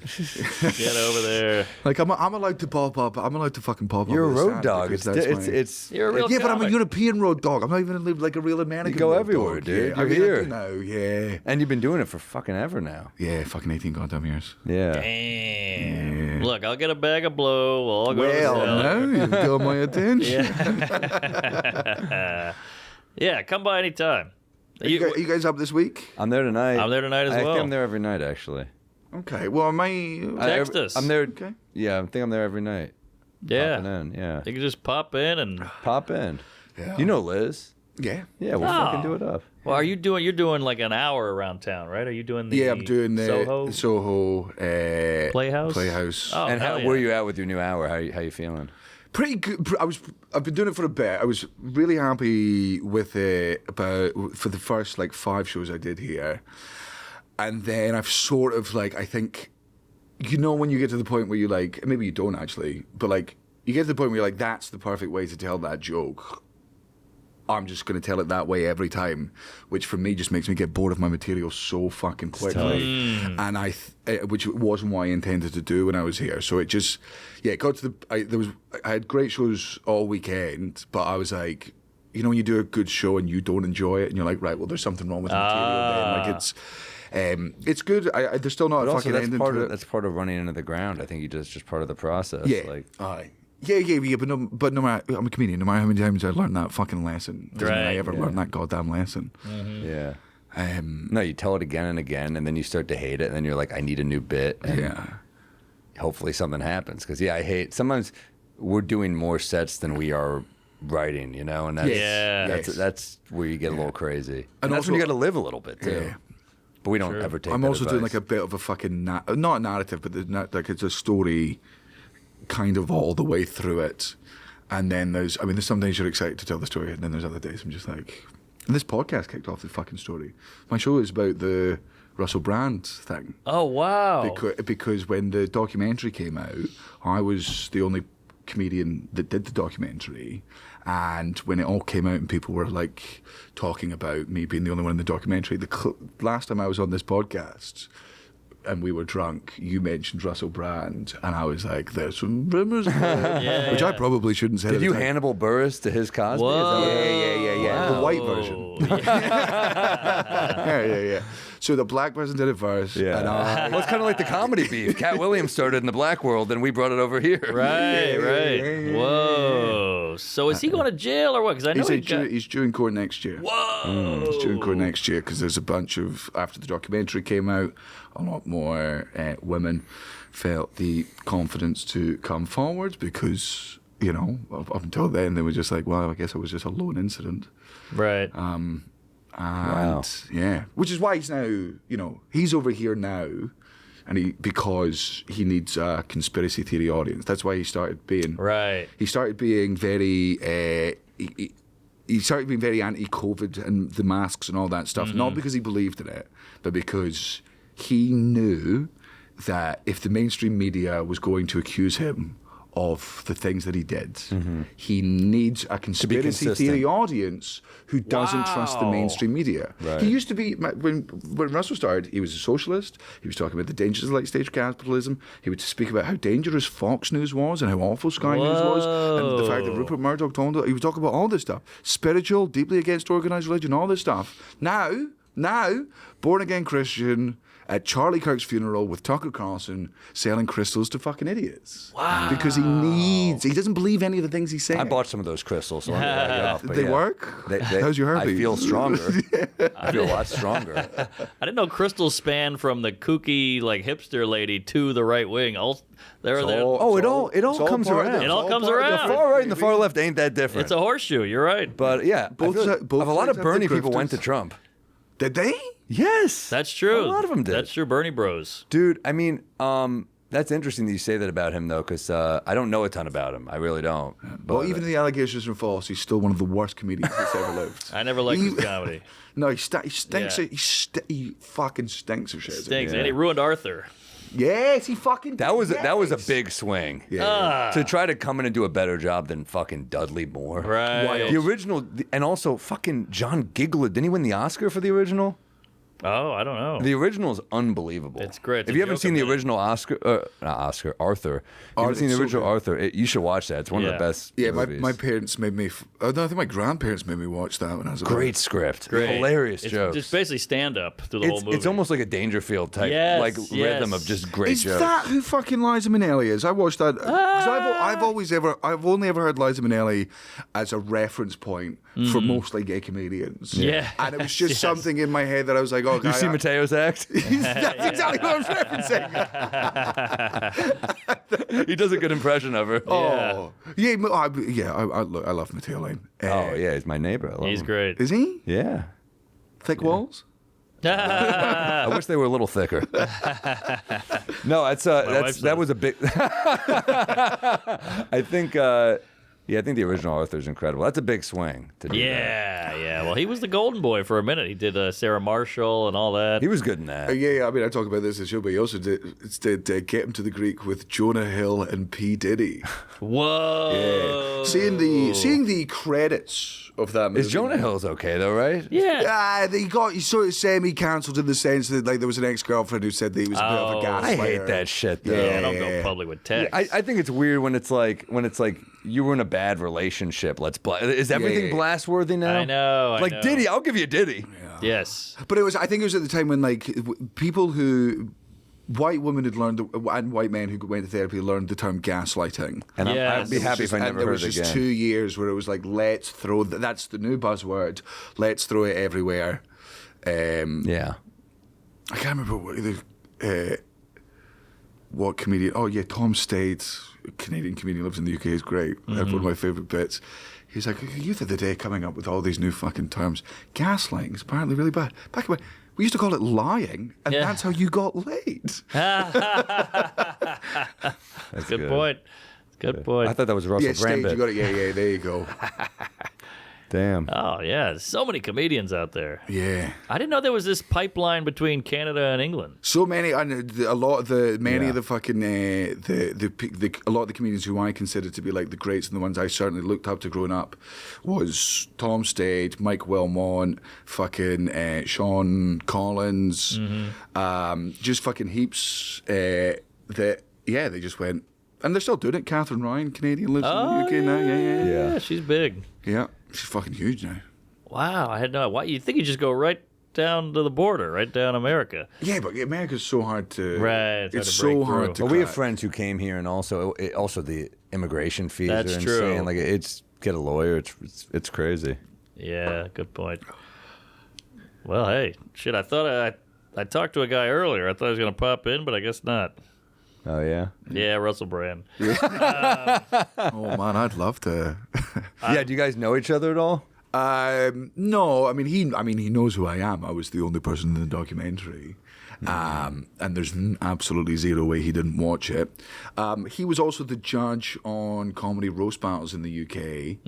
Get over there. Like I'm allowed to pop up. I'm allowed to fucking pop up. You're a road dog. It's You're a real but I'm a European road dog. I'm not even like a real American. You go road everywhere, dog. dude. Yeah, You're here now. Yeah. And you've been doing it for fucking ever now. Yeah, fucking 18 goddamn years. Yeah. Damn. Look, I'll get a bag of blow. We'll all go to the Cellar. Now you've got my attention. Yeah, come by anytime. Are you guys up this week? I'm there tonight. I'm there tonight as I well. think I'm there every night, actually. Okay. Well, Text us. I'm there. Okay. Yeah, I think I'm there every night. Yeah. Popping in, yeah. You can just pop in and. Pop in. Yeah. You know Liz. Yeah. Yeah, we'll fucking do it up. Well, you're doing like an hour around town, right? Are you doing the I'm doing the Soho Playhouse? Oh, And hell where are you at with your new hour? How you feeling? Pretty good. I've been doing it for a bit. I was really happy with it for the first like 5 shows I did here, and then I've sort of like, I think, when you get to the point where you like, maybe you don't actually, but like you get to the point where you're like, that's the perfect way to tell that joke. I'm just going to tell it that way every time, which for me just makes me get bored of my material so fucking quickly. And which wasn't what I intended to do when I was here. So it just, it got to I had great shows all weekend, but I was like, you know, when you do a good show and you don't enjoy it, and you're like, right, well, there's something wrong with the material. Then it's good. There's still not a fucking ending to it. That's part of running into the ground. I think you just part of the process. Yeah. Yeah, but no matter, I'm a comedian. No matter how many times I learned that fucking lesson, doesn't mean I ever learned that goddamn lesson. Yeah. No, you tell it again and again, and then you start to hate it, and then you're like, I need a new bit. And hopefully something happens. Because, I hate, sometimes we're doing more sets than we are writing, you know? And that's where you get a little crazy. And that's also, when you got to live a little bit, too. Yeah. But we don't ever take I'm that also advice. doing like a bit of a fucking, not a narrative, but like it's a story kind of all the way through it. And then there's some days you're excited to tell the story, and then there's other days I'm just like, and this podcast kicked off the fucking story. My show is about the Russell Brand thing. Oh, wow. Because when the documentary came out, I was the only comedian that did the documentary. And when it all came out and people were like talking about me being the only one in the documentary, last time I was on this podcast and we were drunk, you mentioned Russell Brand, and I was like, there's some rumors about it, which I probably shouldn't say. Did you Hannibal Buress to his Cosby? Yeah. Wow. The white version. Yeah. So the black person did it first. Yeah. And Well, it's kind of like the comedy beef. Cat Williams started in the black world, and we brought it over here. Right. Whoa. So is he going to jail or what? Because I know he's due in court next year. Whoa. He's due in court next year because there's a bunch of, after the documentary came out, a lot more women felt the confidence to come forward because, you know, up until then they were just like, well, I guess it was just a lone incident. Right. Which is why he's now, you know, he's over here now, and because he needs a conspiracy theory audience. That's why he started being He started being very. He started being very anti-COVID and the masks and all that stuff. Not because he believed in it, but because he knew that if the mainstream media was going to accuse him of the things that he did, he needs a conspiracy theory audience who doesn't trust the mainstream media. Right. He used to be, when Russell started, he was a socialist. He was talking about the dangers of late-stage capitalism. He would speak about how dangerous Fox News was and how awful Sky News was, and the fact that Rupert Murdoch told him. He would talk about all this stuff. Spiritual, deeply against organised religion, all this stuff. Now, born-again Christian, at Charlie Kirk's funeral with Tucker Carlson selling crystals to fucking idiots. Wow. Because he doesn't believe any of the things he's saying. I bought some of those crystals. So I'm gonna back it off, but They work? How's your herpes? I feel stronger. I feel a lot stronger. I didn't know crystals span from the kooky, like, hipster lady to the right wing. It all comes around. It all comes around. The far right and the far left ain't that different. It's a horseshoe. You're right. But yeah, Both a lot sides of Bernie have the people went to grifters. Trump. Did they? Yes. That's true. A lot of them did. That's true. Bernie bros. Dude, I mean, that's interesting that you say that about him, though, because I don't know a ton about him. I really don't. But, Well, even if the allegations are false, he's still one of the worst comedians that's ever lived. I never liked his comedy. No, he stinks. Yeah. He fucking stinks of shit. Stinks. Yeah. And he ruined Arthur. Yes, he fucking. that was a big swing. Yeah. To try to come in and do a better job than fucking Dudley Moore. Right. The original, and also fucking John Giglet. Didn't he win the Oscar for the original? Oh, I don't know. The original is unbelievable. It's great. It's If a you haven't joke seen the about it. original Arthur. If you haven't seen the it's so original good. Arthur, you should watch that. It's one of the best Yeah, movies. my parents made me. I think my grandparents made me watch that when I was a Great script. Great. Hilarious It's jokes. just basically stand up through the whole movie. It's almost like a Dangerfield type Yes, rhythm yes. of just great Is jokes. that who fucking Liza Minnelli is? I watched that. 'Cause I've only ever heard Liza Minnelli as a reference point for mostly gay comedians. Yeah. And it was just Yes. something in my head that I was like, oh, You God, see Mateo's act? That's exactly what I was referencing. He does a good impression of her. Oh, I love Mateo Lane. Oh, yeah, he's my neighbor. I love He's him. great. Is he? Yeah. Thick walls? I wish they were a little thicker. No, wife that says. was a big. I think Yeah, I think the original Arthur's incredible. That's a big swing to do that. Yeah. Well, he was the golden boy for a minute. He did Sarah Marshall and all that. He was good in that. Yeah, I mean, I talk about this in the show, but he also did Get Him to the Greek with Jonah Hill and P. Diddy. Whoa. Yeah. Seeing the credits of that movie. Is Jonah Hill's okay though, right? Yeah. He sort of semi-cancelled in the sense that like there was an ex-girlfriend who said that he was a bit of a gaslighter. I hate that shit though. Yeah, don't go public with text. I think it's weird when it's like you were in a bad relationship. Is everything blast-worthy now? I know. Like Diddy, I'll give you a Diddy. Yeah. Yes. But I think it was at the time when like people who. White women had learned, and white men who went to therapy learned the term gaslighting. And I'd be happy if I never heard it again. There was just 2 years where it was like, let's throw, that's the new buzzword, let's throw it everywhere. Yeah. I can't remember what comedian, Tom Stade, a Canadian comedian, lives in the UK, is great. One of my favourite bits. He's like, youth of the day coming up with all these new fucking terms. Gaslighting is apparently really bad. Back away. We used to call it lying, and that's how you got laid. That's good point. Good point. I thought that was Russell Brand. You got it. Yeah, there you go. Damn. Oh, yeah. There's so many comedians out there. Yeah. I didn't know there was this pipeline between Canada and England. So many, and a lot of the fucking a lot of the comedians who I consider to be like the greats and the ones I certainly looked up to growing up was Tom Stade, Mike Wilmont, fucking Sean Collins, just fucking heaps. They just went. And they're still doing it. Catherine Ryan, Canadian, lives in the UK now. Yeah, she's big. Yeah, she's fucking huge now. Wow, I had no. Why you think you just go right down to the border, right down America? Yeah, but America's so hard to. Right, it's so hard to. But we have friends who came here, and also the immigration fees are insane. True. Like get a lawyer. It's crazy. Yeah, good point. Well, hey, shit. I thought I talked to a guy earlier. I thought he was gonna pop in, but I guess not. Oh yeah. Yeah, Russell Brand. Oh man, I'd love to. Yeah, do you guys know each other at all? No, I mean he knows who I am. I was the only person in the documentary, and there's absolutely zero way he didn't watch it. He was also the judge on comedy roast battles in the UK,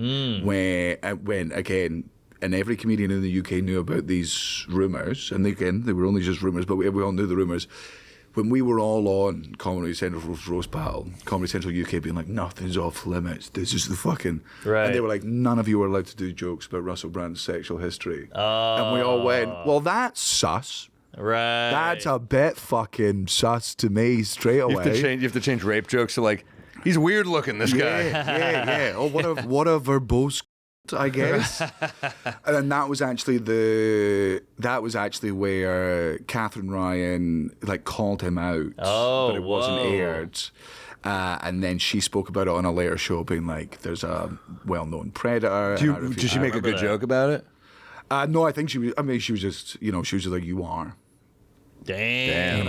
when again. And every comedian in the UK knew about these rumours, and again, they were only just rumours, but we all knew the rumours. When we were all on Comedy Central's roast battle, Comedy Central UK being like, nothing's off limits, this is the fucking... Right. And they were like, none of you are allowed to do jokes about Russell Brand's sexual history. And we all went, well, that's sus. Right. That's a bit fucking sus to me straight away. You have to change rape jokes to like, he's weird looking, this guy. Yeah. Oh, what a verbose... I guess. And then that was actually where Catherine Ryan like called him out, but it wasn't aired. And then she spoke about it on a later show, being like, "There's a well-known predator." Did she make a good joke about it? No, I think she was. I mean, she was just, she was just like, "You are." Damn.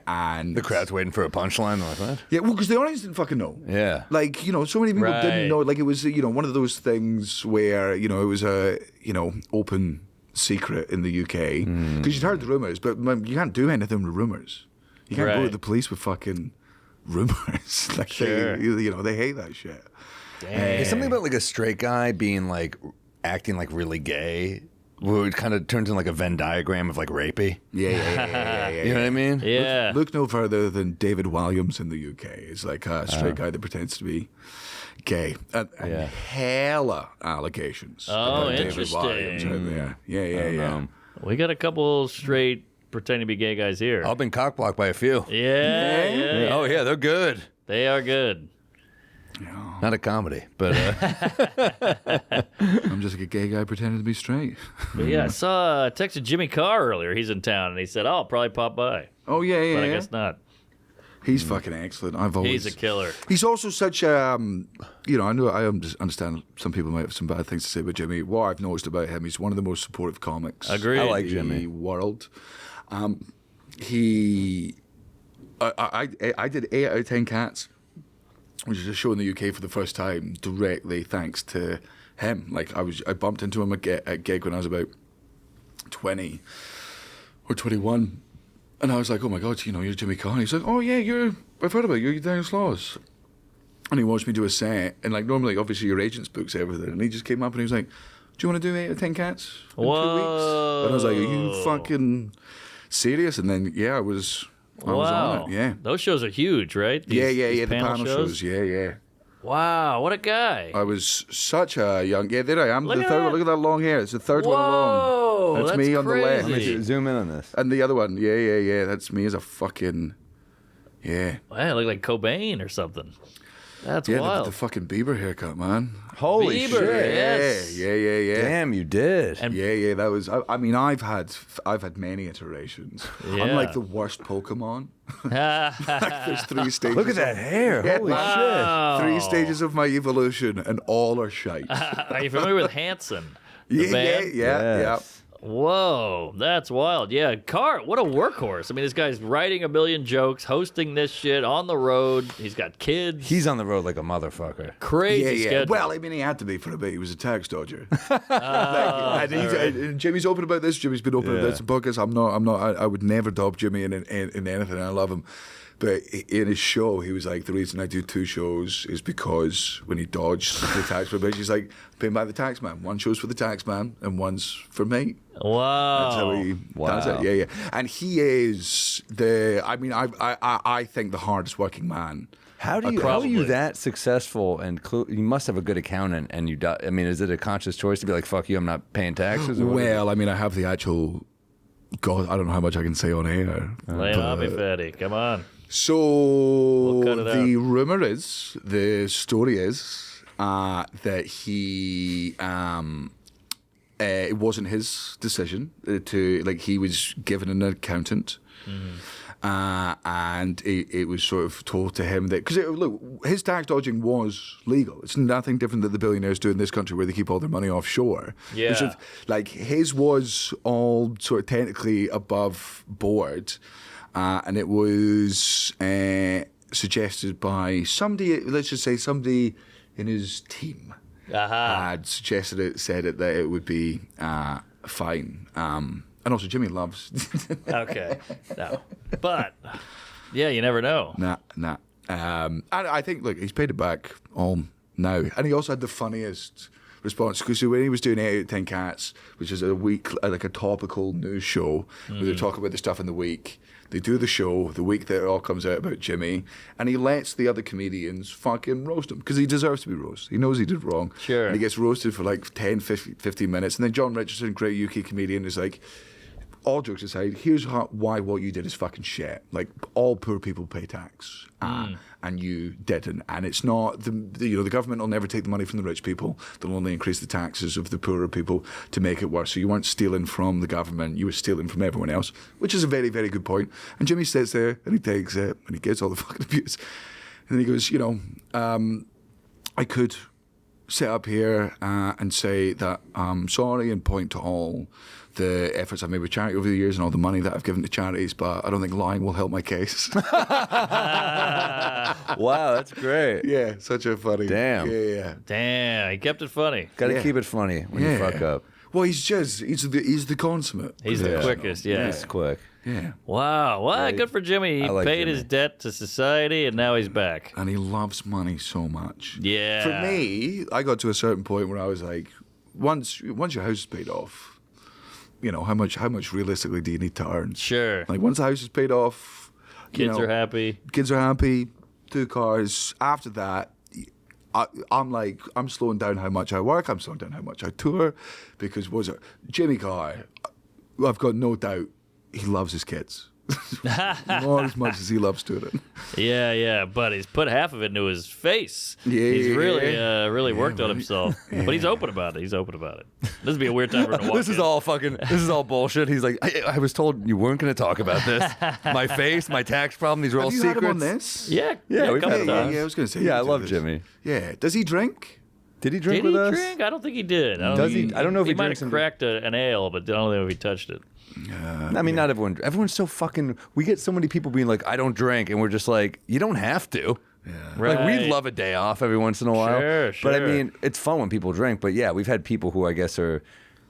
And The crowd's waiting for a punchline. Like what? yeah, well, because the audience didn't fucking know. Yeah. Like, so many people didn't know. Like, it was, one of those things where, it was a, open secret in the UK. Because you'd heard the rumours, but you can't do anything with rumours. You can't go to the police with fucking rumours. Like, Sure. they hate that shit. There's something about like a straight guy being like acting like really gay. Where it kind of turns into like a Venn diagram of like rapey. Yeah. You know what I mean? Yeah. Look no further than David Walliams in the UK. It's like a straight guy that pretends to be gay. And hella allegations. Oh, about interesting. David Walliams out there. Yeah. We got a couple straight pretending to be gay guys here. I've been cockblocked by a few. Yeah. Oh yeah, they're good. They are good. Not a comedy, but I'm just like a gay guy pretending to be straight. But yeah, I saw texted Jimmy Carr earlier. He's in town, and he said, I'll probably pop by. Oh, yeah. But I guess not. He's fucking excellent. He's a killer. He's also such a, I understand some people might have some bad things to say about Jimmy. What I've noticed about him, he's one of the most supportive comics Agreed. I like in Jimmy. the world. I did 8 out of 10 Cats, which is a show in the UK for the first time, directly thanks to him. Like, I bumped into him at a gig when I was about 20 or 21. And I was like, oh my God, you're Jimmy Carr. He's like, oh yeah, I've heard about you, you're Daniel Sloss. And he watched me do a set, and like normally, obviously, your agent's books everything, and he just came up and he was like, "Do you want to do 8 or 10 cats in 2 weeks?" And I was like, "Are you fucking serious?" And then I was on it. Yeah, those shows are huge, right? The panel shows. Yeah. Wow, what a guy! I was such a young. Yeah, there I am. Look the at third that. one. Look at that long hair. It's the third one Whoa, along. That's me on crazy. the left. Let me zoom in on this. And the other one, yeah. That's me as a fucking, yeah. Wow, I look like Cobain or something. That's Yeah, wild. the fucking Bieber haircut, man. Holy Bieber, shit! yes. Yeah. Damn, you did. And- Yeah. That was. I mean, I've had many iterations. Yeah. I'm like the worst Pokemon. Like there's 3 stages. Look at that hair! Holy Wow. 3 stages of my evolution, and all are shite. Are you familiar with Hanson? The Yeah. band? Yes. Whoa, that's wild. Yeah, Carr, what a workhorse. I mean, this guy's writing a million jokes, hosting this shit on the road. He's got kids. He's on the road like a motherfucker. Crazy Yeah. schedule. Well, I mean, he had to be for a bit. He was a tax dodger. And Jimmy's open about this. Jimmy's been open about this in podcasts. I'm not. I would never dub Jimmy in anything. I love him. But in his show, he was like, the reason I do 2 shows is because when he dodged the tax probation, he's like, paying by the tax man. 1 show's for the tax man and 1's for me. Wow. That's how he does it. Yeah. And he is I think the hardest working man. How are you Probably. that successful? And you must have a good accountant. And I mean, is it a conscious choice to be like, "Fuck you, I'm not paying taxes"? Or what is it? Well, I mean, I have the actual. God, I don't know how much I can say on air. Lay it on me, fatty. Come on. So cut it the rumor is, the story is that he, it wasn't his decision to, like, he was given an accountant. And it was sort of told to him that, because look, his tax dodging was legal. It's nothing different that the billionaires do in this country where they keep all their money offshore. Yeah. It's just, like, his was all sort of technically above board. And it was suggested by somebody, let's just say somebody in his team had suggested it, said it, that it would be fine. And also Jimmy loves. Okay. No. But, yeah, you never know. Nah. And I think, look, he's paid it back all now. And he also had the funniest response, because when he was doing 8 out of 10 Cats, which is a week, like a topical news show, where they talk about the stuff in the week. They do the show the week that it all comes out about Jimmy, and he lets the other comedians fucking roast him, because he deserves to be roasted. He knows he did wrong. Sure. And he gets roasted for like 10, 15 minutes. And then John Richardson, great UK comedian, is like, all jokes aside, here's why what you did is fucking shit. Like, all poor people pay tax, and you didn't. And it's not the government will never take the money from the rich people. They'll only increase the taxes of the poorer people to make it worse. So you weren't stealing from the government; you were stealing from everyone else, which is a very, very good point. And Jimmy sits there and he takes it and he gets all the fucking abuse, and then he goes, I could sit up here and say that I'm sorry and point to all the efforts I've made with charity over the years and all the money that I've given to charities, but I don't think lying will help my case. Wow, that's great. Yeah, such a funny. Damn. Yeah. Damn, he kept it funny. Got to Yeah. keep it funny when you fuck up. Well, he's the consummate. He's the quickest, yeah. It's quick. Yeah. Wow. Well, Right. good for Jimmy. He I like paid Jimmy. his debt to society, and now he's back. And he loves money so much. Yeah. For me, I got to a certain point where I was like, once your house is paid off, how much realistically do you need to earn? Sure. Like, once the house is paid off, Kids are happy. Kids are happy. 2 cars. After that, I'm slowing down how much I work. I'm slowing down how much I tour, because Jimmy Carr? I've got no doubt he loves his kids. Not as much as he loves touring. Yeah, but he's put half of it into his face. Yeah, he's really, yeah. really worked on himself. But he's open about it. This would be a weird time for him to walk This is in. this is all bullshit. He's like, I was told you weren't going to talk about this. My face, my tax problem, these are all Have you secrets. had him on this? Yeah, Yeah, a we've couple had him times. Yeah, I was going to say. Yeah, I you love did. Jimmy. Yeah. Does he drink? Did he drink Did with he us? drink? I don't think he did. I don't know if he might drinks have in- cracked an ale, but I don't know if he touched it. I mean, not everyone. Everyone's so fucking. We get so many people being like, I don't drink, and we're just like, you don't have to. Right. Like, we love a day off every once in a while. Sure. But I mean, it's fun when people drink. But yeah, we've had people who I guess are,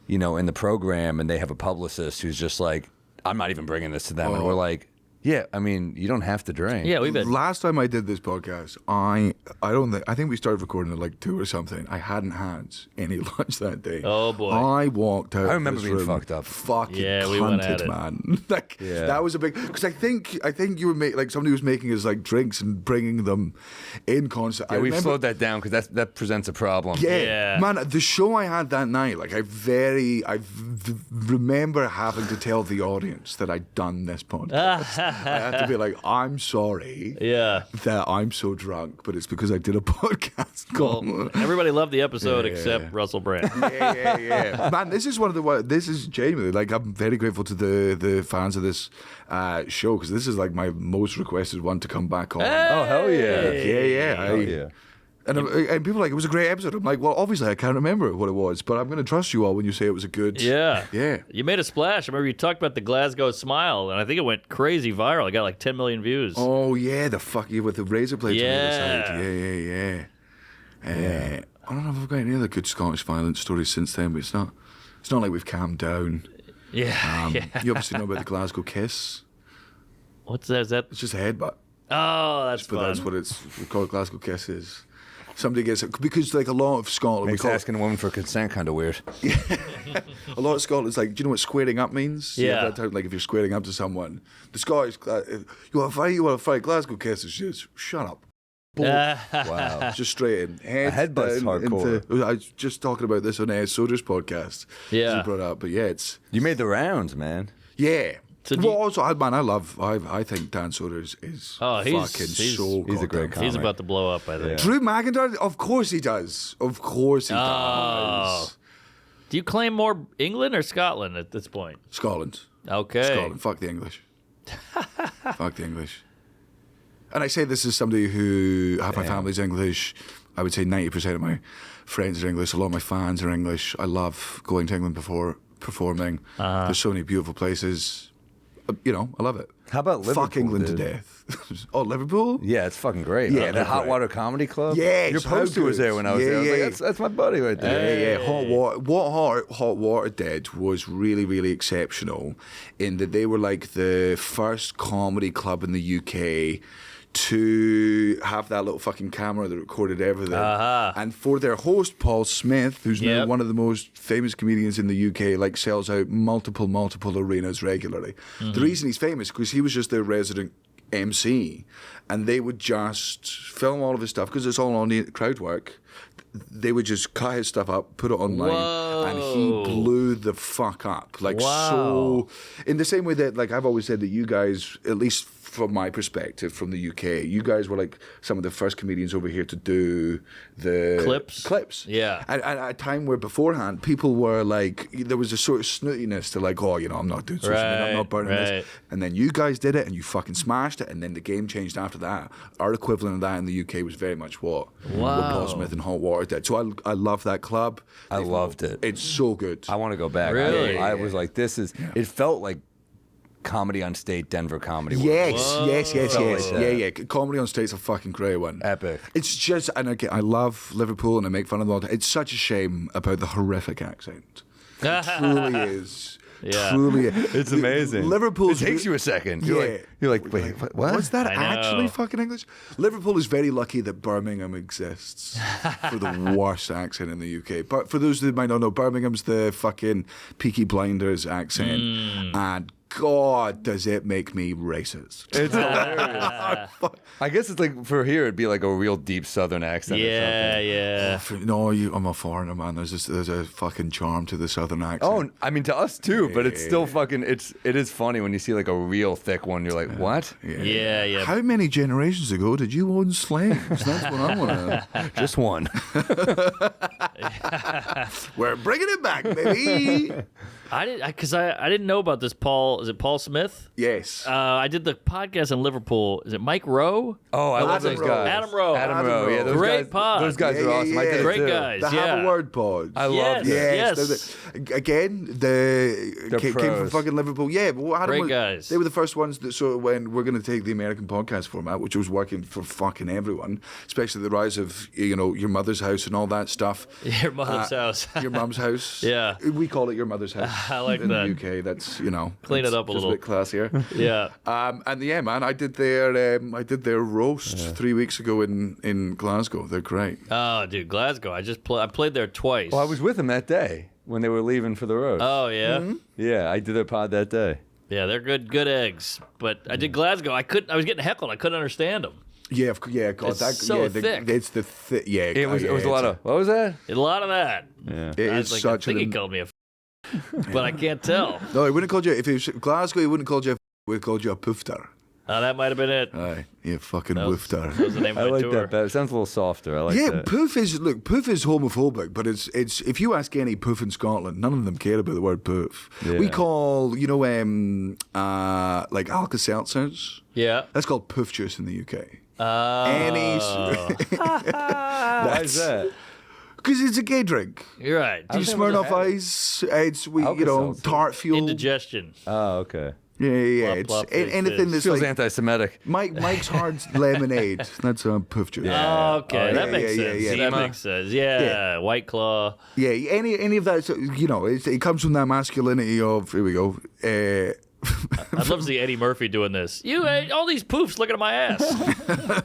in the program, and they have a publicist who's just like, I'm not even bringing this to them, and we're like, Yeah, I mean, you don't have to drink. Yeah, we've been. Last time I did this podcast, I think we started recording at like 2 or something. I hadn't had any lunch that day. Oh, boy. I walked out. I remember this being room fucked up. Fucking Yeah, we went at cunted, it. man. Like Yeah. that was a big because I think you were like somebody was making us like drinks and bringing them in concert. Yeah, I we've remember- slowed that down because that presents a problem. Yeah. Man, the show I had that night, like remember having to tell the audience that I'd done this podcast. I had to be like, I'm sorry Yeah. that I'm so drunk, but it's because I did a podcast called. Well, everybody loved the episode Yeah. except Russell Brand. yeah. Man, this is this is genuinely, like, I'm very grateful to the fans of this show, because this is like my most requested one to come back on. Oh, hell yeah. Yeah. Hell yeah. And people are like, it was a great episode. I'm like, well, obviously I can't remember what it was, but I'm going to trust you all when you say it was a good. Yeah. Yeah. You made a splash. I remember you talked about the Glasgow Smile, and I think it went crazy viral. It got like 10 million views. Oh, yeah, the fuck you with the razor blades on the other side. Yeah. Yeah. I don't know if I've got any other good Scottish violence stories since then, but it's not like we've calmed down. Yeah. You obviously know about the Glasgow kiss. What's that? Is that? It's just a headbutt. Oh, that's But fun. that's what we call it, Glasgow kisses. Somebody gets it because, like, a lot of Scotland, Makes asking a woman for consent kind of weird. a lot of Scotland's like, do you know what squaring up means? You have Yeah. that term, like, if you're squaring up to someone, the Scottish, you want to fight, Glasgow kisses, just shut up. Wow. Just straight in. A headbutt's down hardcore. I was just talking about this on Soda's podcast. Yeah. He brought up, but yeah, it's You made the rounds, man. yeah. So do well, you- also, I think Dan Soder is Oh, he's- fucking he's- so he's a great goddamn He's comic. about to blow up, I think. Drew McIntyre, of course he does. Of course he Oh. does. Do you claim more England or Scotland at this point? Scotland. Okay. Scotland. Fuck the English. Fuck the English. And I say this as somebody who half my family's English. I would say 90% of my friends are English. A lot of my fans are English. I love going to England before performing. There's so many beautiful places. I love it. How about Liverpool, Fuck England dude? to death. Oh, Liverpool? Yeah, it's fucking great. Yeah, the they're Hot great. Water Comedy Club. Yeah, your it's how poster was good. there when I was Yeah, there. I was yeah. like, that's my buddy right there. Yeah. Hot Water. What Hot Water did was really, really exceptional in that they were like the first comedy club in the UK to have that little fucking camera that recorded everything. And for their host, Paul Smith, who's now Yep. one of the most famous comedians in the UK, like sells out multiple arenas regularly. The reason he's famous because he was just their resident MC, and they would just film all of his stuff because it's all on the crowd work. They would just cut his stuff up, put it online, and he Whoa. blew the fuck up. Like, Wow. so, in the same way that, like, I've always said that you guys, at least from my perspective from the UK, you guys were like some of the first comedians over here to do the Clips? Yeah. And at a time where beforehand people were like, there was a sort of snootiness to like, oh, I'm not doing social media, I'm not burning Right. this. And then you guys did it and you fucking smashed it, and then the game changed after that. Our equivalent of that in the UK was very much what Paul Smith and Hot Water did. So I love that club. I loved it. It's so good. I want to go back. Really? I was like, this is. It felt like Comedy on State, Denver Comedy World. Yes. Felt like that. Yeah. Comedy on State's a fucking great one. Epic. It's just, and again, I love Liverpool and I make fun of them all the time. It's such a shame about the horrific accent. It truly is. Yeah. Truly, It's amazing. Liverpool's. It takes you a second. Yeah. You're like, wait, what? Was that I know. actually fucking English? Liverpool is very lucky that Birmingham exists for the worst accent in the UK. But for those that might not know, Birmingham's the fucking Peaky Blinders accent, and God, does it make me racist? It's hilarious. I guess it's like for here, it'd be like a real deep Southern accent. Yeah. or something. No, I'm a foreigner, man. There's a fucking charm to the Southern accent. Oh, I mean to us too, but it's still fucking. It is funny when you see like a real thick one. You're like, what? Yeah. How many generations ago did you own Slang? That's what I want to. Just one. We're bringing it back, baby. I didn't know about this. Paul, is it Paul Smith? Yes. I did the podcast in Liverpool. Is it Mike Rowe? Oh, I love Adam those Rowe. guys. Adam Rowe. Adam Rowe. Yeah, those Great guys, pod. Those guys Yeah, are yeah, awesome. I yeah. did it Great too. guys. The Have a Word pod. I love Yes. them. Yes. Again, came from pros. fucking Liverpool. Yeah, but what Adam Great was, guys. They were the first ones that sort of when we're going to take the American podcast format, which was working for fucking everyone, especially the rise of your mother's house and all that stuff. Your mother's house. Your mum's house. Yeah. We call it your mother's house. I like in that. the UK. That's Clean it up a just little. bit classier. Yeah. And yeah, man, I did their roast 3 weeks ago in Glasgow. They're great. Oh, dude, Glasgow. I played there twice. Well, I was with them that day when they were leaving for the road. Oh, yeah? Mm-hmm. Yeah, I did their pod that day. Yeah, they're good eggs. But I did Glasgow. I was getting heckled. I couldn't understand them. Yeah, God, It's so thick. It's the thick. Yeah, It was a lot of, what was that? A lot of that. Yeah. It I is was like, such I think he an. called me a but I can't tell. No, he wouldn't have called you. If it was Glasgow, he wouldn't have called you. He would have called you a poofter. Oh, that might have been it. Aye, you fucking That was woofter. the name I of my like tour. that better. It sounds a little softer. I like Yeah, that. poof is homophobic, but it's if you ask any poof in Scotland, none of them care about the word poof. Yeah. We call like Alka-Seltzers. Yeah. That's called poof juice in the UK. Why is that? Because it's a gay drink. You're right. Do you think I've Smirnoff ever had it. Ice? It's Alka-Seltzer. tart fuel. Indigestion. Oh, okay. Yeah. Plop, It's plop, big anything fizz. that's Feels like anti-Semitic. Mike's Hard Lemonade. That's poof juice. Oh, okay. Oh, that yeah, makes yeah, sense. yeah, That yeah. makes sense. Yeah. White Claw. Yeah, any of that. It comes from that masculinity of here we go. I'd love to see Eddie Murphy doing this. You ate all these poofs looking at my ass.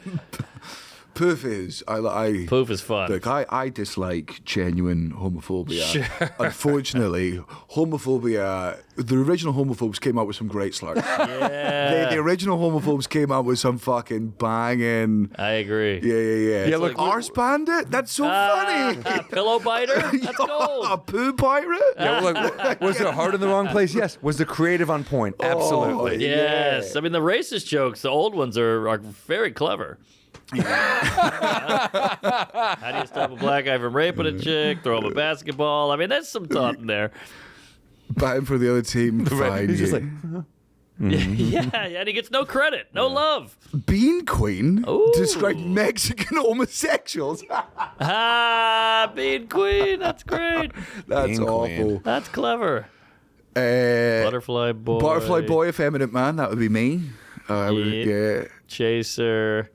Poof is I Poof is fun. Look, I dislike genuine homophobia. Sure. Unfortunately, homophobia. The original homophobes came out with some great slurs. Yeah. The original homophobes came out with some fucking banging. I agree. Yeah. Yeah, look, Arse Bandit. That's so funny. Pillow biter? That's A gold. poo pirate. Yeah, well, like, was their heart in the wrong place? Yes. Was the creative on point? Absolutely. Yes. I mean, the racist jokes, the old ones are very clever. How do you stop a black guy from raping a chick? Throw him a basketball. I mean, there's some thought in there. Batting for the other team. Fine. He's just yeah. like, Yeah, and he gets no credit, no love. Bean Queen Ooh. described Mexican homosexuals. Bean Queen. That's great. That's Bean awful. Queen. That's clever. Butterfly boy. Butterfly boy, effeminate man. That would be me. I would, yeah. Chaser.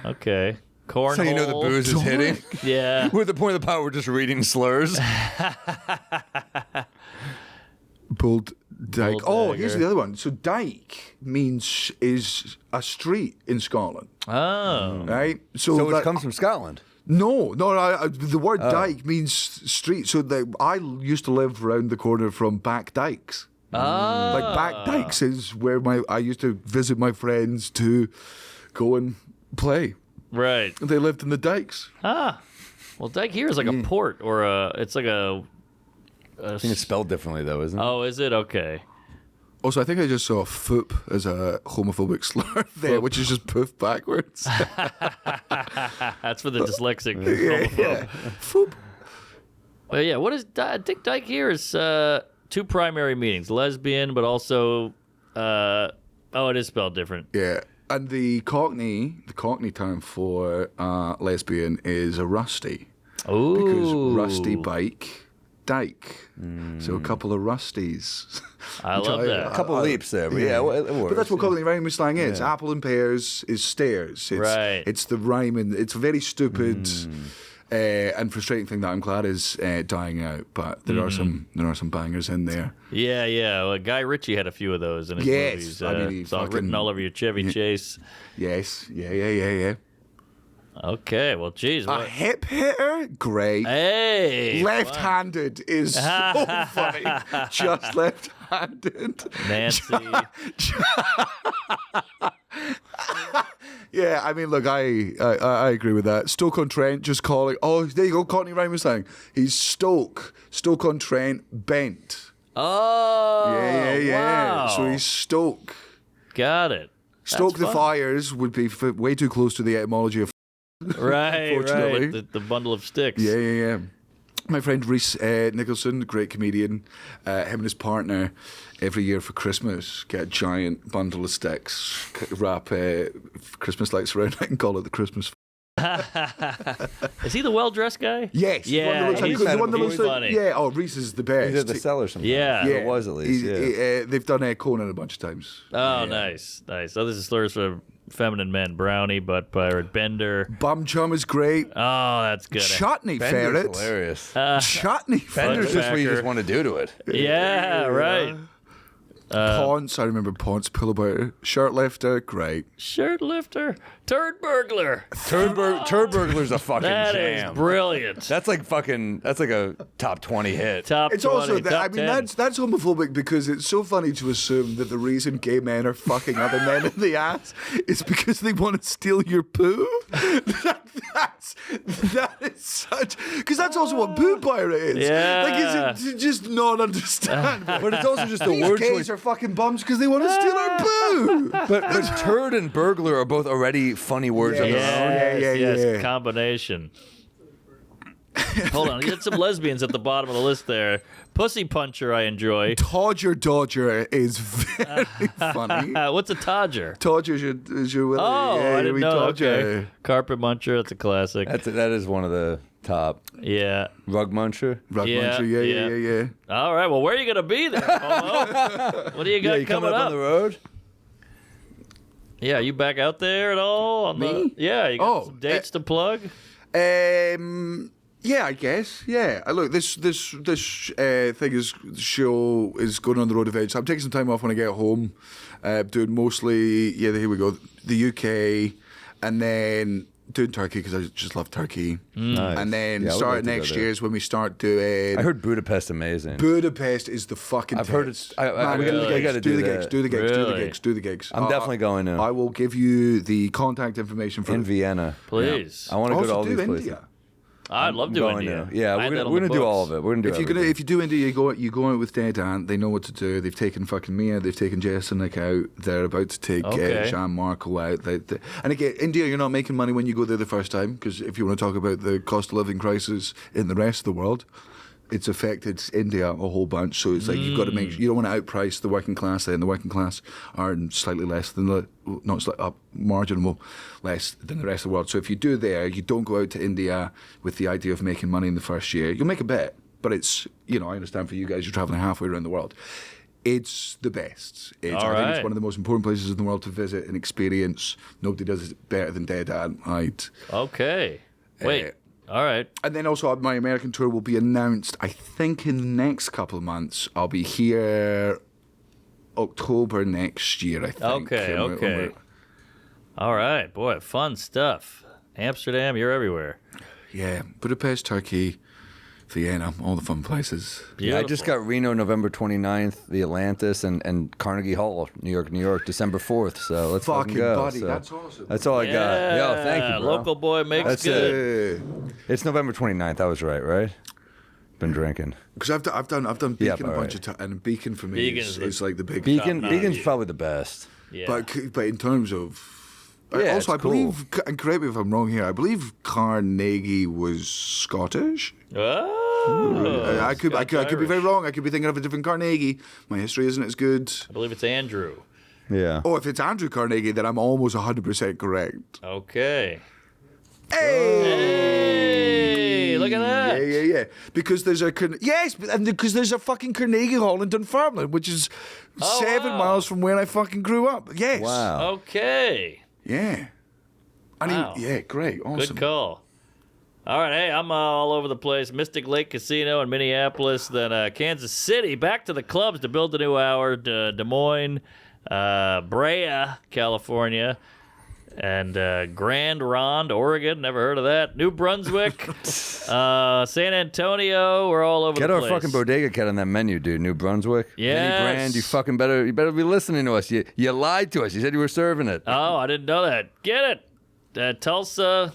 Okay. Cornhole. so you know the booze is hitting. Yeah. We're at the point of the pot we're just reading slurs. Pulled Dyke. Bull Oh, dagger. here's the other one. So Dyke is a street in Scotland, Oh. right? So that- it comes from Scotland. No, the word dyke means street. So I used to live around the corner from Back Dykes. Like Back Dykes is where I used to visit my friends to go and play. Right. They lived in the dykes. Well, Dyke here is like a port or it's like a I think it's spelled differently, though, isn't it? oh, is it? Okay. Also, I think I just saw foop as a homophobic slur there, which is just poof backwards. That's for the dyslexic. yeah. Foop. Well, yeah, what is I think Dyke here is two primary meanings. Lesbian, but also it is spelled different. Yeah. And the Cockney term for lesbian is a rusty. Ooh. Because rusty bike, dyke. So a couple of rusties. I love that. A couple leaps there, but yeah, it works. But that's what Cockney rhyming slang is. Apple and pears is stairs. It's, Right. It's the rhyming. It's a very stupid and frustrating thing that I'm glad is dying out. But there are some bangers in there. Yeah. Well, Guy Ritchie had a few of those in his Yes, movies. I mean, he it's all fucking- written all over your Chevy Chase. Yes. Yeah. Okay, well, geez. A What? hip hitter, great. Hey. Left-handed is so funny. Just left-handed. Nancy. Yeah, I mean, look, I agree with that. Stoke-on-Trent just calling. Oh, there you go, Cockney rhyming slang. He's Stoke-on-Trent bent. Oh. Yeah. Wow. So he's Stoke. Got it. Stoke That's the fun. Fires would be way too close to the etymology of. Right. Unfortunately. The bundle of sticks. Yeah. My friend Rhys Nicholson, great comedian, him and his partner, every year for Christmas, get a giant bundle of sticks, wrap Christmas lights around it and call it the Christmas. Is he the well-dressed guy? Yes. Yeah, he's the one that looks like, funny. yeah. Oh, Rhys is the best. He's at the cellar sometimes. Yeah. Yeah, It was at least, yeah. They've done Conan a bunch of times. Oh, nice. Oh, this is Slurs for feminine men. Brownie, butt pirate, bender. Bum chum is great. Oh, that's good. Chutney Bender's ferret. hilarious. Chutney ferret. Bender's just what you just want to do to it. Yeah, right. Ponce, I remember Ponce pull about. Shirt lifter, great. Shirt lifter. Turd burglar. Turd Burglar's a fucking That is jam. brilliant. That's like a top 20 hit. Top It's 20, also that, top I mean 10. that's homophobic because it's so funny to assume that the reason gay men are fucking other men in the ass is because they want to steal your poo. That is such because that's also what poo pirate is. Yeah. Like is it just not understand? But it's also just the These word gays choice. are fucking bums because they want to steal our poo. But turd and burglar are both already funny words on their own. Yes, combination. Hold on, you had some lesbians at the bottom of the list there. Pussy puncher, I enjoy. Todger Dodger is very funny. What's a todger? Todger is your Willie. Oh, yeah, I didn't know. Dodger. Okay. Carpet muncher, that's a classic. That is one of the top. Yeah. Rug muncher. Rug Yeah, muncher, yeah. All right, well, where are you going to be there, Homo? What do you got You coming coming up on the road? Yeah, you back out there at all? On Me? Yeah, you got some dates to plug? Yeah, I guess. Yeah. Look, this show is going on the road events. I'm taking some time off when I get home, doing mostly. Yeah, here we go. The UK, and then doing Turkey because I just love Turkey. Nice. And then Yeah, I would start like to go next there. year is when we start doing. I heard Budapest amazing. Budapest is the fucking. I've heard tits. it's. We gotta do the that. gigs. Do the gigs. Do the Really? gigs. Do the gigs. I'm definitely going to. I will give you the contact information for in Vienna. Please. I want to go to Also all do these India. places. I'd love I'm to going India. to. Yeah, I had that on we're the gonna do all books. of it. We're gonna do everything. If you do India, you go out with Dead Ant. They know what to do. They've taken fucking Mia. They've taken Jess and Nick out. They're about to take Okay. Jean Marco out. And again, India, you're not making money when you go there the first time because if you want to talk about the cost of living crisis in the rest of the world, it's affected India a whole bunch. So it's like you've got to make. You don't want to outprice the working class. Then the working class earn slightly less than marginal less than the rest of the world. So if you do there, you don't go out to India with the idea of making money in the first year. You'll make a bit, but it's I understand for you guys, you're traveling halfway around the world. It's the best. I think it's one of the most important places in the world to visit and experience. Nobody does it better than Dead Ant. Right? Okay. Wait. All right. And then also my American tour will be announced, I think, in the next couple of months. I'll be here October next year, I think. Okay. All right. Boy, fun stuff. Amsterdam, you're everywhere. Yeah, Budapest, Turkey, Vienna, all the fun places. Yeah, I just got Reno November 29th, the Atlantis, and Carnegie Hall, New York, December 4th. So let's fucking go. Buddy, So that's awesome. That's all I got. Yo, thank you, bro. Local boy makes That's good. It's November 29th. I was right? Been drinking. Because I've done Beacon all a bunch right. of times, and Beacon for me is like the big. Beacon's probably the best. Yeah. But in terms of. Yeah, also, I it's cool. believe, and correct me if I'm wrong here, I believe Carnegie was Scottish. Oh, I could be very Irish. wrong. I could be thinking of a different Carnegie. My history isn't as good. I believe it's Andrew. Yeah. Oh, if it's Andrew Carnegie, then I'm almost 100% correct. Okay. Hey! Look at that. Yeah. Because there's because there's a fucking Carnegie Hall in Dunfermline, which is 7 wow. miles from where I fucking grew up. Yes. Wow. Okay. Yeah. Wow. Great, awesome. Good call. All right, hey, I'm all over the place. Mystic Lake Casino in Minneapolis, then Kansas City. Back to the clubs to build the new hour. Des Moines, Brea, California, and Grand Ronde, Oregon. Never heard of that. New Brunswick, San Antonio. We're all over Get the our place. fucking bodega cat on that menu, dude. New Brunswick. Yes. Any brand, you better be listening to us. You lied to us. You said you were serving it. Oh, I didn't know that. Get it. Tulsa,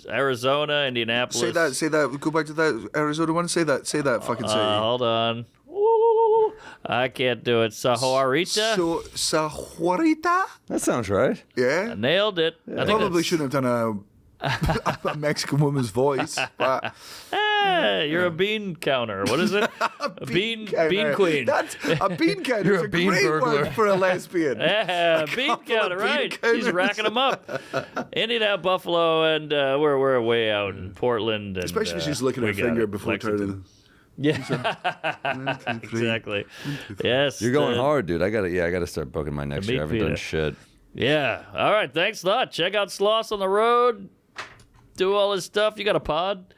Arizona, Indianapolis. Say that. Go back to that Arizona one. Say that fucking city. Hold on. Ooh, I can't do it. Sahuarita? So, Sahuarita? That sounds right. Yeah. Nailed it. I think Probably that's- shouldn't have done a Mexican woman's voice, but Hey, you're a bean counter. What is it? a bean queen. That's a bean counter. You're It's a a bean great burglar. word for a lesbian. Yeah, bean couple of counter, bean right? He's counters. racking them up. Indiana, Buffalo, and we're way out in Portland. And, Especially if she's licking her we got finger it. before Lexington. turning. Yeah, exactly. Yes. You're going hard, dude. I gotta start booking my next meat year. I haven't done pita. shit. Yeah. All right. Thanks a lot. Check out Sloss on the road. Do all his stuff. You got a pod?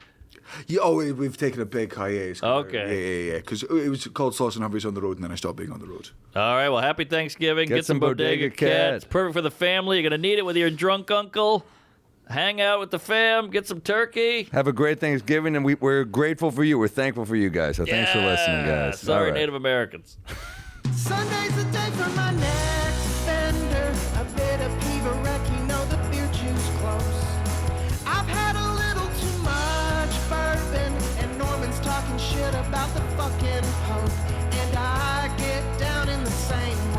Yeah, we've taken a big hiatus. Okay. Yeah. Because it was called Sloss and Humphries on the road, and then I stopped being on the road. All right. Well, happy Thanksgiving. Get some Bodega Cat. It's perfect for the family. You're going to need it with your drunk uncle. Hang out with the fam. Get some turkey. Have a great Thanksgiving, and we're grateful for you. We're thankful for you guys. So thanks for listening, guys. Sorry, All right. Native Americans. Sunday's the day for my next offender. A bit of Peter Wreck, you know the beer juice close. I've had a little too much bourbon, and Norman's talking shit about the fucking Pope. And I get down in the same